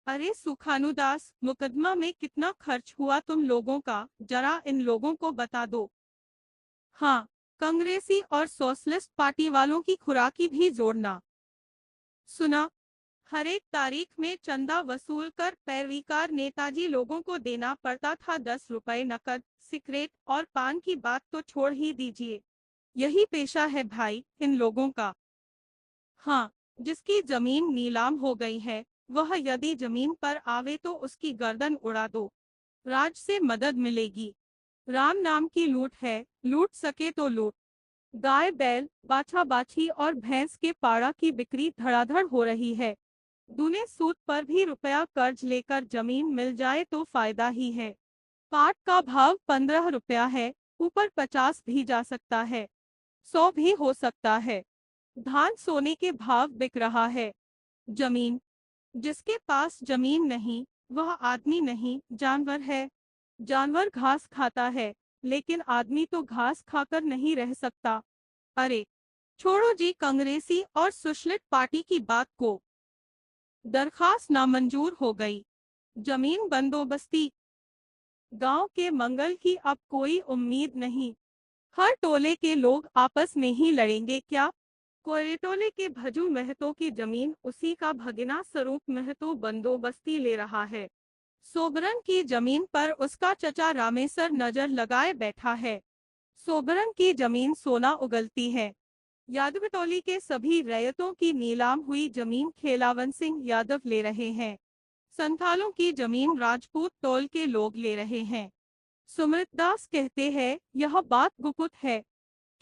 अरे सुखानुदास, मुकदमा में कितना खर्च हुआ तुम लोगों का, जरा इन लोगों को बता दो। हाँ, कांग्रेसी और सोशलिस्ट पार्टी वालों की खुराकी भी जोड़ना। सुना, हर एक तारीख में चंदा वसूल कर पैरवीकार नेताजी लोगों को देना पड़ता था 10 रुपए नकद। सिगरेट और पान की बात तो छोड़ ही दीजिए। यही पेशा है भाई इन लोगों का। हाँ, जिसकी जमीन नीलाम हो गई है, वह यदि जमीन पर आवे तो उसकी गर्दन उड़ा दो। राज से मदद मिलेगी। राम नाम की लूट है, लूट सके तो लूट। गाय बैल, बाछा बाछी और भैंस के पाड़ा की बिक्री धड़ाधड़ हो रही है। दूने सूद पर भी रुपया कर्ज लेकर जमीन मिल जाए तो फायदा ही है। पाट का भाव 15 रुपया है, ऊपर 50 भी जा सकता है, 100 भी हो सकता है। धान सोने के भाव बिक रहा है। जमीन, जिसके पास जमीन नहीं वह आदमी नहीं, जानवर है। जानवर घास खाता है, लेकिन आदमी तो घास खाकर नहीं रह सकता। अरे छोड़ो जी कांग्रेसी और सोशलिस्ट पार्टी की बात को। दरखास्त नामंजूर हो गई। जमीन बंदोबस्ती। गांव के मंगल की अब कोई उम्मीद नहीं। हर टोले के लोग आपस में ही लड़ेंगे क्या? कोयटोले के भजू महतो की जमीन उसी का भगिना स्वरूप महतो बंदोबस्ती ले रहा है। सोबरन की जमीन पर उसका चचा रामेसर नजर लगाए बैठा है। सोबरन की जमीन सोना उगलती है। यादवटोली के सभी रैयतों की नीलाम हुई जमीन खेलावन सिंह यादव ले रहे हैं। संथालों की जमीन राजपूत टोल के लोग ले रहे हैं। सुमृत दास कहते हैं, यह बात गुपुत है।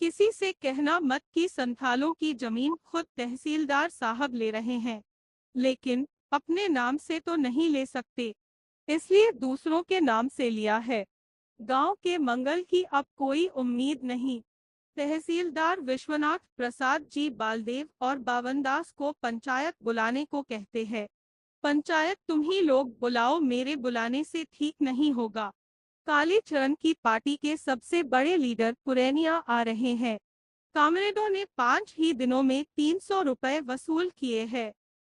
किसी से कहना मत कि संथालों की जमीन खुद तहसीलदार साहब ले रहे हैं, लेकिन अपने नाम से तो नहीं ले सकते, इसलिए दूसरों के नाम से लिया है। गांव के मंगल की अब कोई उम्मीद नहीं। तहसीलदार विश्वनाथ प्रसाद जी बालदेव और बावनदास को पंचायत बुलाने को कहते हैं। पंचायत तुम ही लोग बुलाओ, मेरे बुलाने से ठीक नहीं होगा। काली चरण की पार्टी के सबसे बड़े लीडर पुरैनिया आ रहे हैं। कामरेडों ने 5 ही दिनों में 300 रुपए वसूल किए हैं।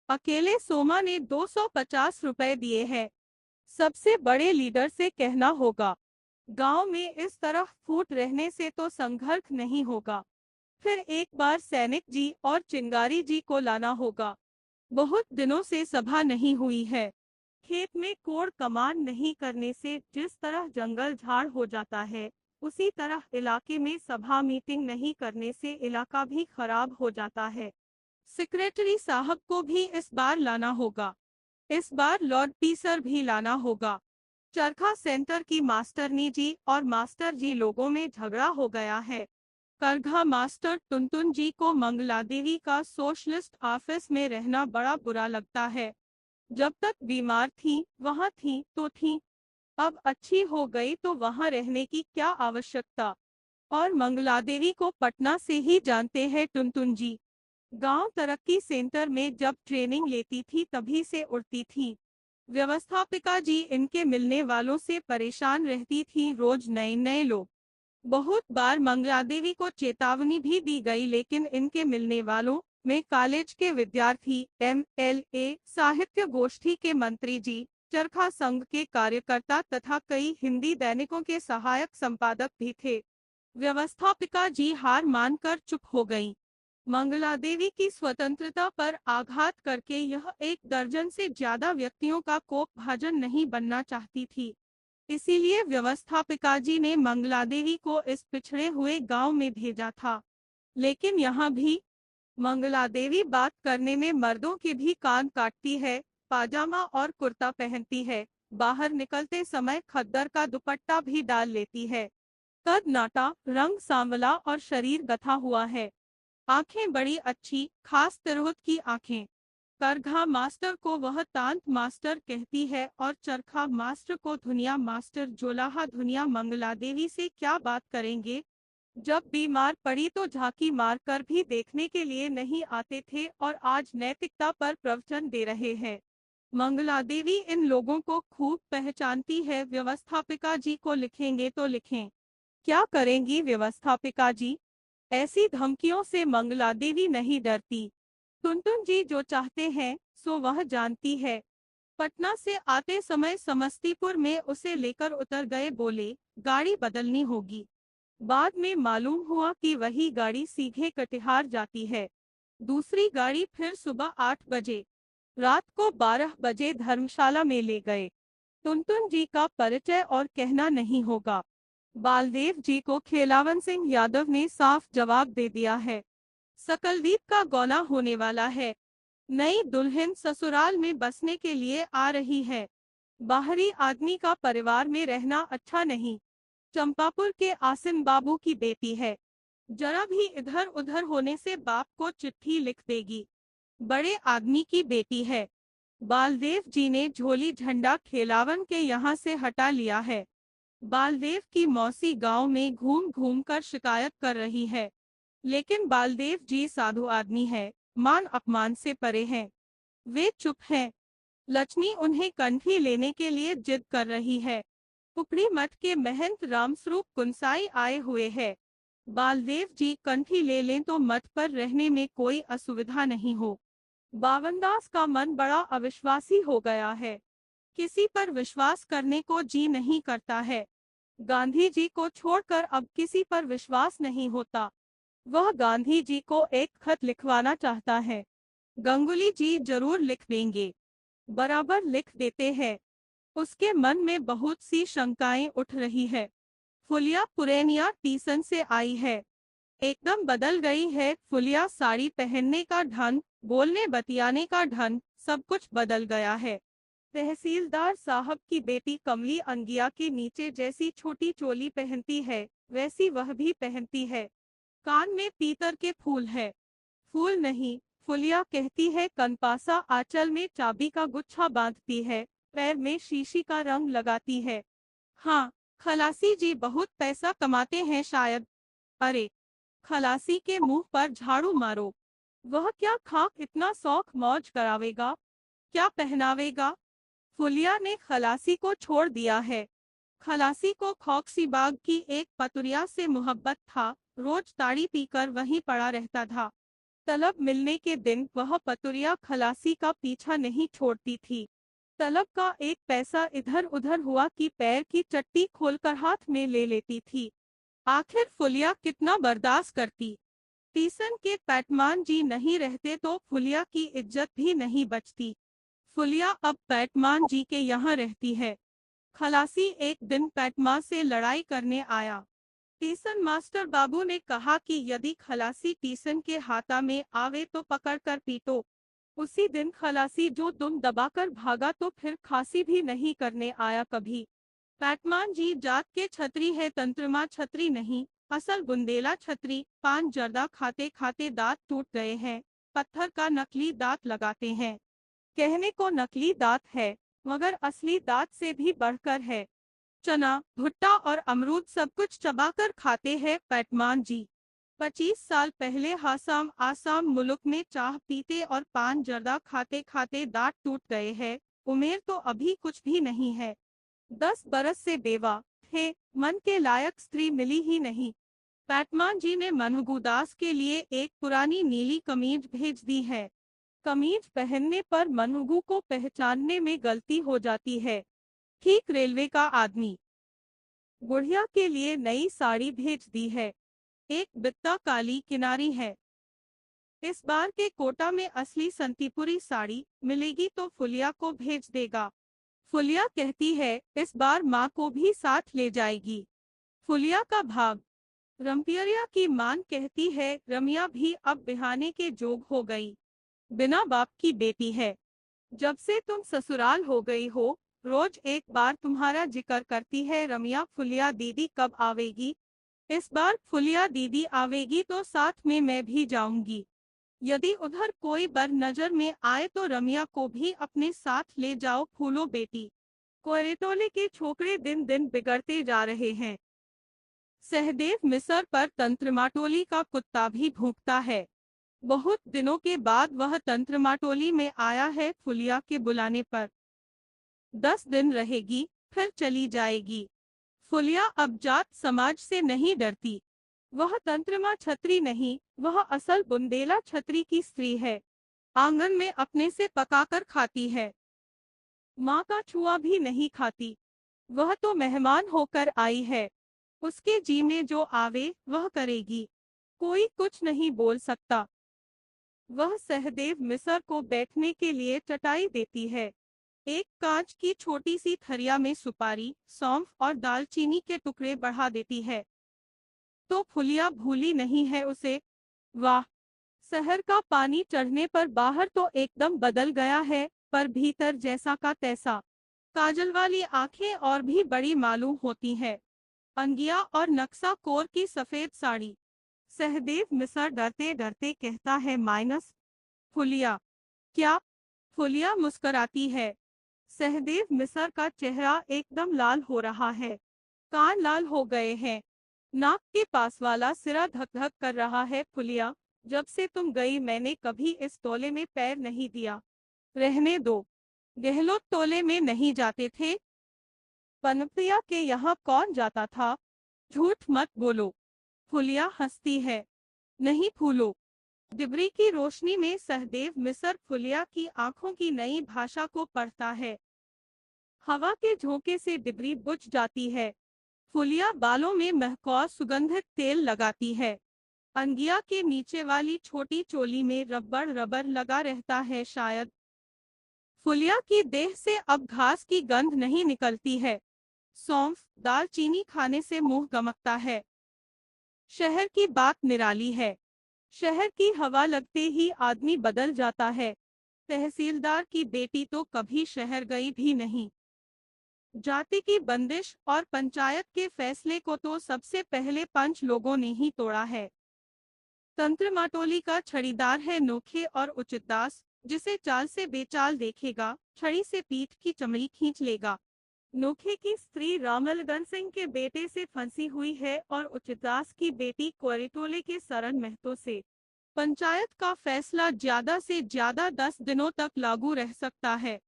अकेले सोमा ने 250 रुपए दिए हैं। सबसे बड़े लीडर से कहना होगा। गांव में इस तरह फूट रहने से तो संघर्ष नहीं होगा। फिर एक बार सैनिक जी और चिंगारी जी को लाना होगा। बहुत दिनों से सभा नहीं हुई है। खेत में कोड़ कमान नहीं करने से जिस तरह जंगल झाड़ हो जाता है, उसी तरह इलाके में सभा मीटिंग नहीं करने से इलाका भी खराब हो जाता है। सेक्रेटरी साहब को भी इस बार लाना होगा। इस बार लॉर्ड पीसर भी लाना होगा। चरखा सेंटर की मास्टरनी जी और मास्टर जी लोगों में झगड़ा हो गया है। करघा मास्टर टुनटुन जी को मंगलादेवी का सोशलिस्ट ऑफिस में रहना बड़ा बुरा लगता है। जब तक बीमार थी वहाँ थी तो थी, अब अच्छी हो गई तो वहाँ रहने की क्या आवश्यकता। और मंगलादेवी को पटना से ही जानते हैं टुनटुन जी। गांव तरक्की सेंटर में जब ट्रेनिंग लेती थी तभी से उड़ती थी। व्यवस्थापिका जी इनके मिलने वालों से परेशान रहती थी, रोज नए नए लोग। बहुत बार मंगलादेवी को चेतावनी भी दी गई, लेकिन इनके मिलने वालों में कॉलेज के विद्यार्थी, MLA, साहित्य गोष्ठी के मंत्री जी, चरखा संघ के कार्यकर्ता तथा कई हिंदी दैनिकों के सहायक संपादक भी थे। व्यवस्थापिका जी हार मानकर चुप हो गईं। मंगला देवी की स्वतंत्रता पर आघात करके यह 1 दर्जन से ज्यादा व्यक्तियों का कोप भाजन नहीं बनना चाहती थी। इसीलिए व्यवस्थापिका जी ने मंगला देवी को इस पिछड़े हुए गांव में भेजा था। लेकिन यहाँ भी मंगला देवी बात करने में मर्दों के भी कान काटती है, पाजामा और कुर्ता पहनती है, बाहर निकलते समय खद्दर का दुपट्टा भी डाल लेती है। कद नाटा, रंग सांवला और शरीर गथा हुआ है। आंखें बड़ी अच्छी, खास तिरहुत की आंखें। करघा मास्टर को वह तांत मास्टर कहती है और चरखा मास्टर को धुनिया मास्टर। जोलाहा धुनिया मंगला देवी से क्या बात करेंगे। जब बीमार पड़ी तो झांकी मार कर भी देखने के लिए नहीं आते थे और आज नैतिकता पर प्रवचन दे रहे हैं। मंगला देवी इन लोगों को खूब पहचानती है। व्यवस्थापिका जी को लिखेंगे तो लिखें, क्या करेंगी व्यवस्थापिका जी। ऐसी धमकियों से मंगला देवी नहीं डरती। टुनटुन जी जो चाहते हैं सो वह जानती है। पटना से आते समय समस्तीपुर में उसे लेकर उतर गए, बोले गाड़ी बदलनी होगी। बाद में मालूम हुआ कि वही गाड़ी सीधे कटिहार जाती है। दूसरी गाड़ी फिर सुबह 8 बजे, रात को 12 बजे धर्मशाला में ले गए। टुनटुन जी का परिचय और कहना नहीं होगा। बालदेव जी को खेलावन सिंह यादव ने साफ जवाब दे दिया है। सकलदीप का गौना होने वाला है। नई दुल्हन ससुराल में बसने के लिए आ रही है। बाहरी आदमी का परिवार में रहना अच्छा नहीं। चंपापुर के आसिम बाबू की बेटी है। जरा भी इधर उधर होने से बाप को चिट्ठी लिख देगी। बड़े आदमी की बेटी है। बालदेव जी ने झोली झंडा खेलावन के यहाँ से हटा लिया है। बालदेव की मौसी गांव में घूम घूम कर शिकायत कर रही है। लेकिन बालदेव जी साधु आदमी है, मान अपमान से परे हैं। वे चुप हैं। लक्ष्मी उन्हें कंठी लेने के लिए जिद कर रही है। पुपड़ी मठ के महंत रामस्वरूप कुंसाई आए हुए हैं। बालदेव जी कंठी ले लें तो मठ पर रहने में कोई असुविधा नहीं हो। बावनदास का मन बड़ा अविश्वासी हो गया है। किसी पर विश्वास करने को जी नहीं करता है। गांधी जी को छोड़कर अब किसी पर विश्वास नहीं होता। वह गांधी जी को एक खत लिखवाना चाहता है। गंगुली जी जरूर लिख देंगे। बराबर लिख देते हैं। उसके मन में बहुत सी शंकाएं उठ रही है। फुलिया पुरैनिया टीसन से आई है। एकदम बदल गई है। फुलिया साड़ी पहनने का ढंग, बोलने बतियाने का ढंग, सब कुछ बदल गया है। तहसीलदार साहब की बेटी कमली अंगिया के नीचे जैसी छोटी चोली पहनती है, वैसी वह भी पहनती है। कान में पीतर के फूल है। फूल नहीं, फुलिया कहती है। कनपासा आंचल में चाबी का गुच्छा बांधती है, पैर में शीशी का रंग लगाती है। हाँ, खलासी जी बहुत पैसा कमाते हैं शायद। अरे, खलासी के मुंह पर झाड़ू मारो। वह क्या खाक इतना शौक मौज करावेगा, क्या पहनावेगा। फुलिया ने खलासी को छोड़ दिया है। खलासी को खौकसी बाग की एक पतुरिया से मोहब्बत था। रोज ताड़ी पीकर वहीं पड़ा रहता था। तलब मिलने के दिन वह पतुरिया खलासी का पीछा नहीं छोड़ती थी। तलब का एक पैसा इधर उधर हुआ कि पैर की चट्टी खोलकर हाथ में ले लेती थी। आखिर फुलिया कितना बर्दाश्त करती। टीसन के पैटमान जी नहीं रहते तो फुलिया की इज्जत भी नहीं बचती। फुलिया अब पैटमान जी के यहाँ रहती है। खलासी एक दिन पैटमा से लड़ाई करने आया। टीसन मास्टर बाबू ने कहा कि यदि खलासी टीसन के हाथा में आवे तो पकड़कर पीटो। उसी दिन खलासी जो दुम दबाकर भागा तो फिर खांसी भी नहीं करने आया कभी। पैटमान जी जात के छतरी है, तंत्रमा छतरी नहीं, असल बुंदेला छतरी। पान जर्दा खाते खाते दांत टूट गए हैं। पत्थर का नकली दांत लगाते हैं। कहने को नकली दांत है, मगर असली दांत से भी बढ़कर है। चना, भुट्टा और अमरूद सब कुछ चबाकर खाते हैं पैटमान जी। 25 साल पहले आसाम मुल्क में चाह पीते और पान जर्दा खाते खाते दांत टूट गए हैं। उम्र तो अभी कुछ भी नहीं है। 10 बरस से बेवा थे, मन के लायक स्त्री मिली ही नहीं। पैटमान जी ने मनहूगुदास के लिए एक पुरानी नीली कमीज भेज दी है। कमीज पहनने पर मनुगु को पहचानने में गलती हो जाती है। ठीक रेलवे का आदमी। बुढ़िया के लिए नई साड़ी भेज दी है। एक बित्ता काली किनारी है। इस बार के कोटा में असली संतीपुरी साड़ी मिलेगी तो फुलिया को भेज देगा। फुलिया कहती है इस बार माँ को भी साथ ले जाएगी। फुलिया का भाव। रमपियरिया की मान कहती है रमिया भी अब बिहाने के जोग हो गई। बिना बाप की बेटी है। जब से तुम ससुराल हो गई हो रोज एक बार तुम्हारा जिक्र करती है रमिया। फुलिया दीदी कब आवेगी? इस बार फुलिया दीदी आवेगी तो साथ में मैं भी जाऊंगी। यदि उधर कोई बर नजर में आए तो रमिया को भी अपने साथ ले जाओ। फूलो बेटी। कोयरेटोले के छोकरे दिन दिन बिगड़ते जा रहे हैं। सहदेव मिसर पर तंत्रमाटोली का कुत्ता भी भौंकता है। बहुत दिनों के बाद वह तंत्रमाटोली में आया है फुलिया के बुलाने पर। 10 दिन रहेगी फिर चली जाएगी। फुलिया अब जात समाज से नहीं डरती। वह तंत्रमा छत्री नहीं, वह असल बुंदेला छत्री की स्त्री है। आंगन में अपने से पकाकर खाती है। माँ का छुआ भी नहीं खाती। वह तो मेहमान होकर आई है। उसके जी में जो आवे वह करेगी। कोई कुछ नहीं बोल सकता। वह सहदेव मिसर को बैठने के लिए चटाई देती है। एक कांच की छोटी सी थरिया में सुपारी, सौंफ और दालचीनी के टुकड़े बढ़ा देती है। तो फुलिया भूली नहीं है उसे। वाह! शहर का पानी चढ़ने पर बाहर तो एकदम बदल गया है, पर भीतर जैसा का तैसा। काजल वाली आंखें और भी बड़ी मालूम होती है। अंगिया और नक्शा कोर की सफेद साड़ी। सहदेव मिसर डरते डरते कहता है माइनस। फुलिया। क्या? फुलिया मुस्कुराती है। सहदेव मिसर का चेहरा एकदम लाल हो रहा है। कान लाल हो गए हैं। नाक के पास वाला सिरा धक धक कर रहा है। फुलिया, जब से तुम गई मैंने कभी इस टोले में पैर नहीं दिया। रहने दो। गहलोत टोले में नहीं जाते थे? पनपिया के यहाँ कौन जाता था? झूठ मत बोलो। फुलिया हंसती है। नहीं फूलो। डिबरी की रोशनी में सहदेव मिसर फुलिया की आंखों की नई भाषा को पढ़ता है। हवा के झोंके से डिबरी बुझ जाती है। फुलिया बालों में महकौर सुगंधित तेल लगाती है। अंगिया के नीचे वाली छोटी चोली में रबड़ रबर लगा रहता है शायद। फुलिया की देह से अब घास की गंध नहीं निकलती है। सौंफ, दालचीनी खाने से मुंह गमकता है। शहर की बात निराली है। शहर की हवा लगते ही आदमी बदल जाता है। तहसीलदार की बेटी तो कभी शहर गई भी नहीं। जाति की बंदिश और पंचायत के फैसले को तो सबसे पहले 5 लोगों ने ही तोड़ा है। तंत्रमाटोली का छड़ीदार है नोखे और उचितदास, जिसे चाल से बेचाल देखेगा, छड़ी से पीठ की चमड़ी खींच लेगा। नोखे की स्त्री रामलगन सिंह के बेटे से फंसी हुई है और उचितदास की बेटी कोयरेटोले के सरन महतो से। पंचायत का फैसला ज्यादा से ज्यादा 10 दिनों तक लागू रह सकता है।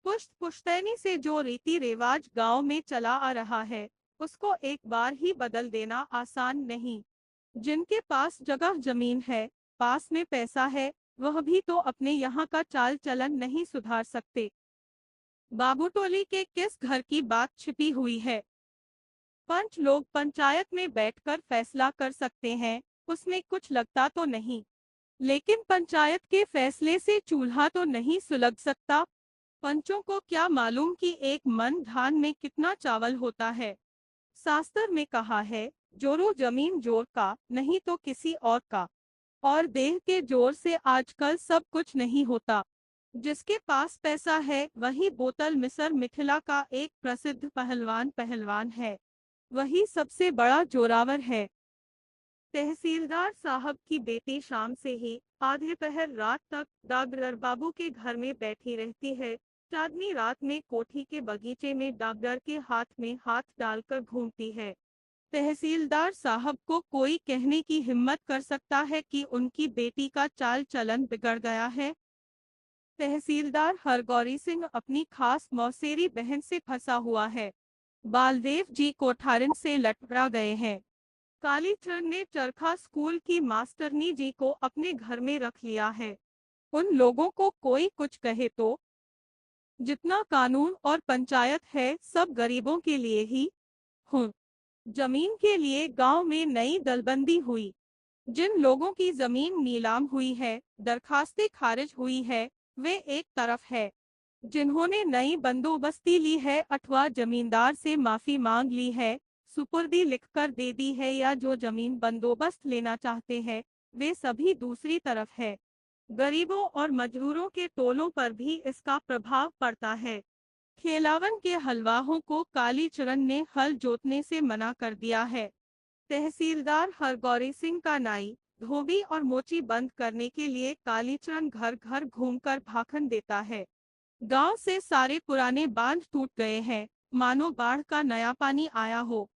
पुश्त पुश्तैनी से जो रीति रिवाज गांव में चला आ रहा है, उसको एक बार ही बदल देना आसान नहीं। जिनके पास जगह जमीन है, पास में पैसा है, वह भी तो अपने यहाँ का चाल चलन नहीं सुधार सकते। बाबूटोली के किस घर की बात छिपी हुई है? 5 लोग पंचायत में बैठकर फैसला कर सकते हैं, उसमें कुछ लगता तो नहीं। लेकिन पंचायत के फैसले से चूल्हा तो नहीं सुलग सकता। पंचों को क्या मालूम कि एक मन धान में कितना चावल होता है। शास्त्र में कहा है, जोरो जमीन जोर का, नहीं तो किसी और का। और देह के जोर से आजकल सब कुछ नहीं होता। जिसके पास पैसा है वही बोतल मिसर मिथिला का एक प्रसिद्ध पहलवान है। वही सबसे बड़ा जोरावर है। तहसीलदार साहब की बेटी शाम से ही आधे पहर रात तक डॉक्टर बाबू के घर में बैठी रहती है। चांदनी रात में कोठी के बगीचे में डॉक्टर के हाथ में हाथ डालकर घूमती है। तहसीलदार साहब को कोई कहने की हिम्मत कर सकता है कि उनकी बेटी का चाल चलन बिगड़ गया है? तहसीलदार हरगौरी सिंह अपनी खास मौसेरी बहन से फंसा हुआ है। बालदेव जी कोठारिन से लटपड़ा गए हैं। कालीचरण ने चरखा स्कूल की मास्टरनी जी को अपने घर में रख लिया है। उन लोगों को कोई कुछ कहे तो जितना कानून और पंचायत है सब गरीबों के लिए ही हूँ। जमीन के लिए गांव में नई दलबंदी हुई। जिन लोगों की जमीन नीलाम हुई है, दरखास्तें खारिज हुई है, वे एक तरफ है। जिन्होंने नई बंदोबस्ती ली है अथवा जमींदार से माफी मांग ली है, सुपुर्दी लिखकर दे दी है या जो जमीन बंदोबस्त लेना चाहते हैं, वे सभी दूसरी तरफ है। गरीबों और मजदूरों के टोलों पर भी इसका प्रभाव पड़ता है। खेलावन के हलवाहों को कालीचरण ने हल जोतने से मना कर दिया है। तहसीलदार हरगौरी सिंह का नाई धोबी और मोची बंद करने के लिए कालीचरण घर घर घूमकर भाखन देता है। गांव से सारे पुराने बांध टूट गए हैं, मानो बाढ़ का नया पानी आया हो।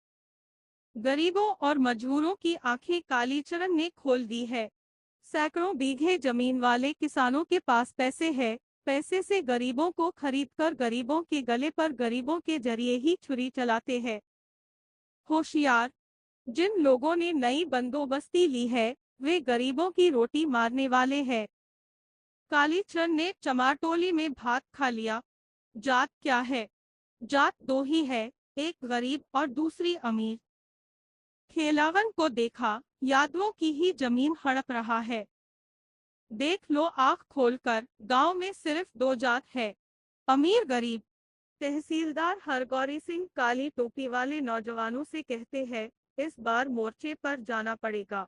गरीबों और मजदूरों की आंखें कालीचरण ने खोल दी है। सैकड़ों बीघे जमीन वाले किसानों के पास पैसे है। पैसे से गरीबों को खरीदकर गरीबों के गले पर गरीबों के जरिए ही छुरी चलाते हैं। होशियार, जिन लोगों ने नई बंदोबस्ती ली है, वे गरीबों की रोटी मारने वाले हैं। कालीचरण ने चमारटोली में भात खा लिया। जात क्या है? जात दो ही है, एक गरीब और दूसरी अमीर। खेलावन को देखा, यादवों की ही जमीन हड़प रहा है। देख लो आंख खोलकर, गांव में सिर्फ दो जात है, अमीर गरीब। तहसीलदार हरगौरी सिंह काली टोपी वाले नौजवानों से कहते हैं, इस बार मोर्चे पर जाना पड़ेगा।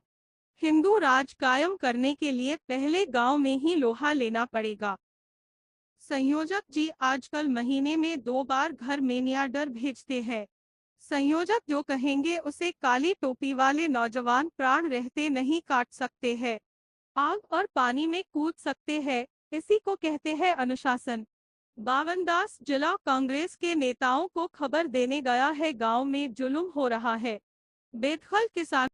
हिंदू राज कायम करने के लिए पहले गांव में ही लोहा लेना पड़ेगा। संयोजक जी आजकल महीने में 2 बार घर में ऑर्डर भेजते हैं। संयोजक जो कहेंगे उसे काली टोपी वाले नौजवान प्राण रहते नहीं काट सकते हैं। आग और पानी में कूद सकते हैं, इसी को कहते हैं अनुशासन। बावनदास जिला कांग्रेस के नेताओं को खबर देने गया है गांव में जुल्म हो रहा है। बेदखल किसान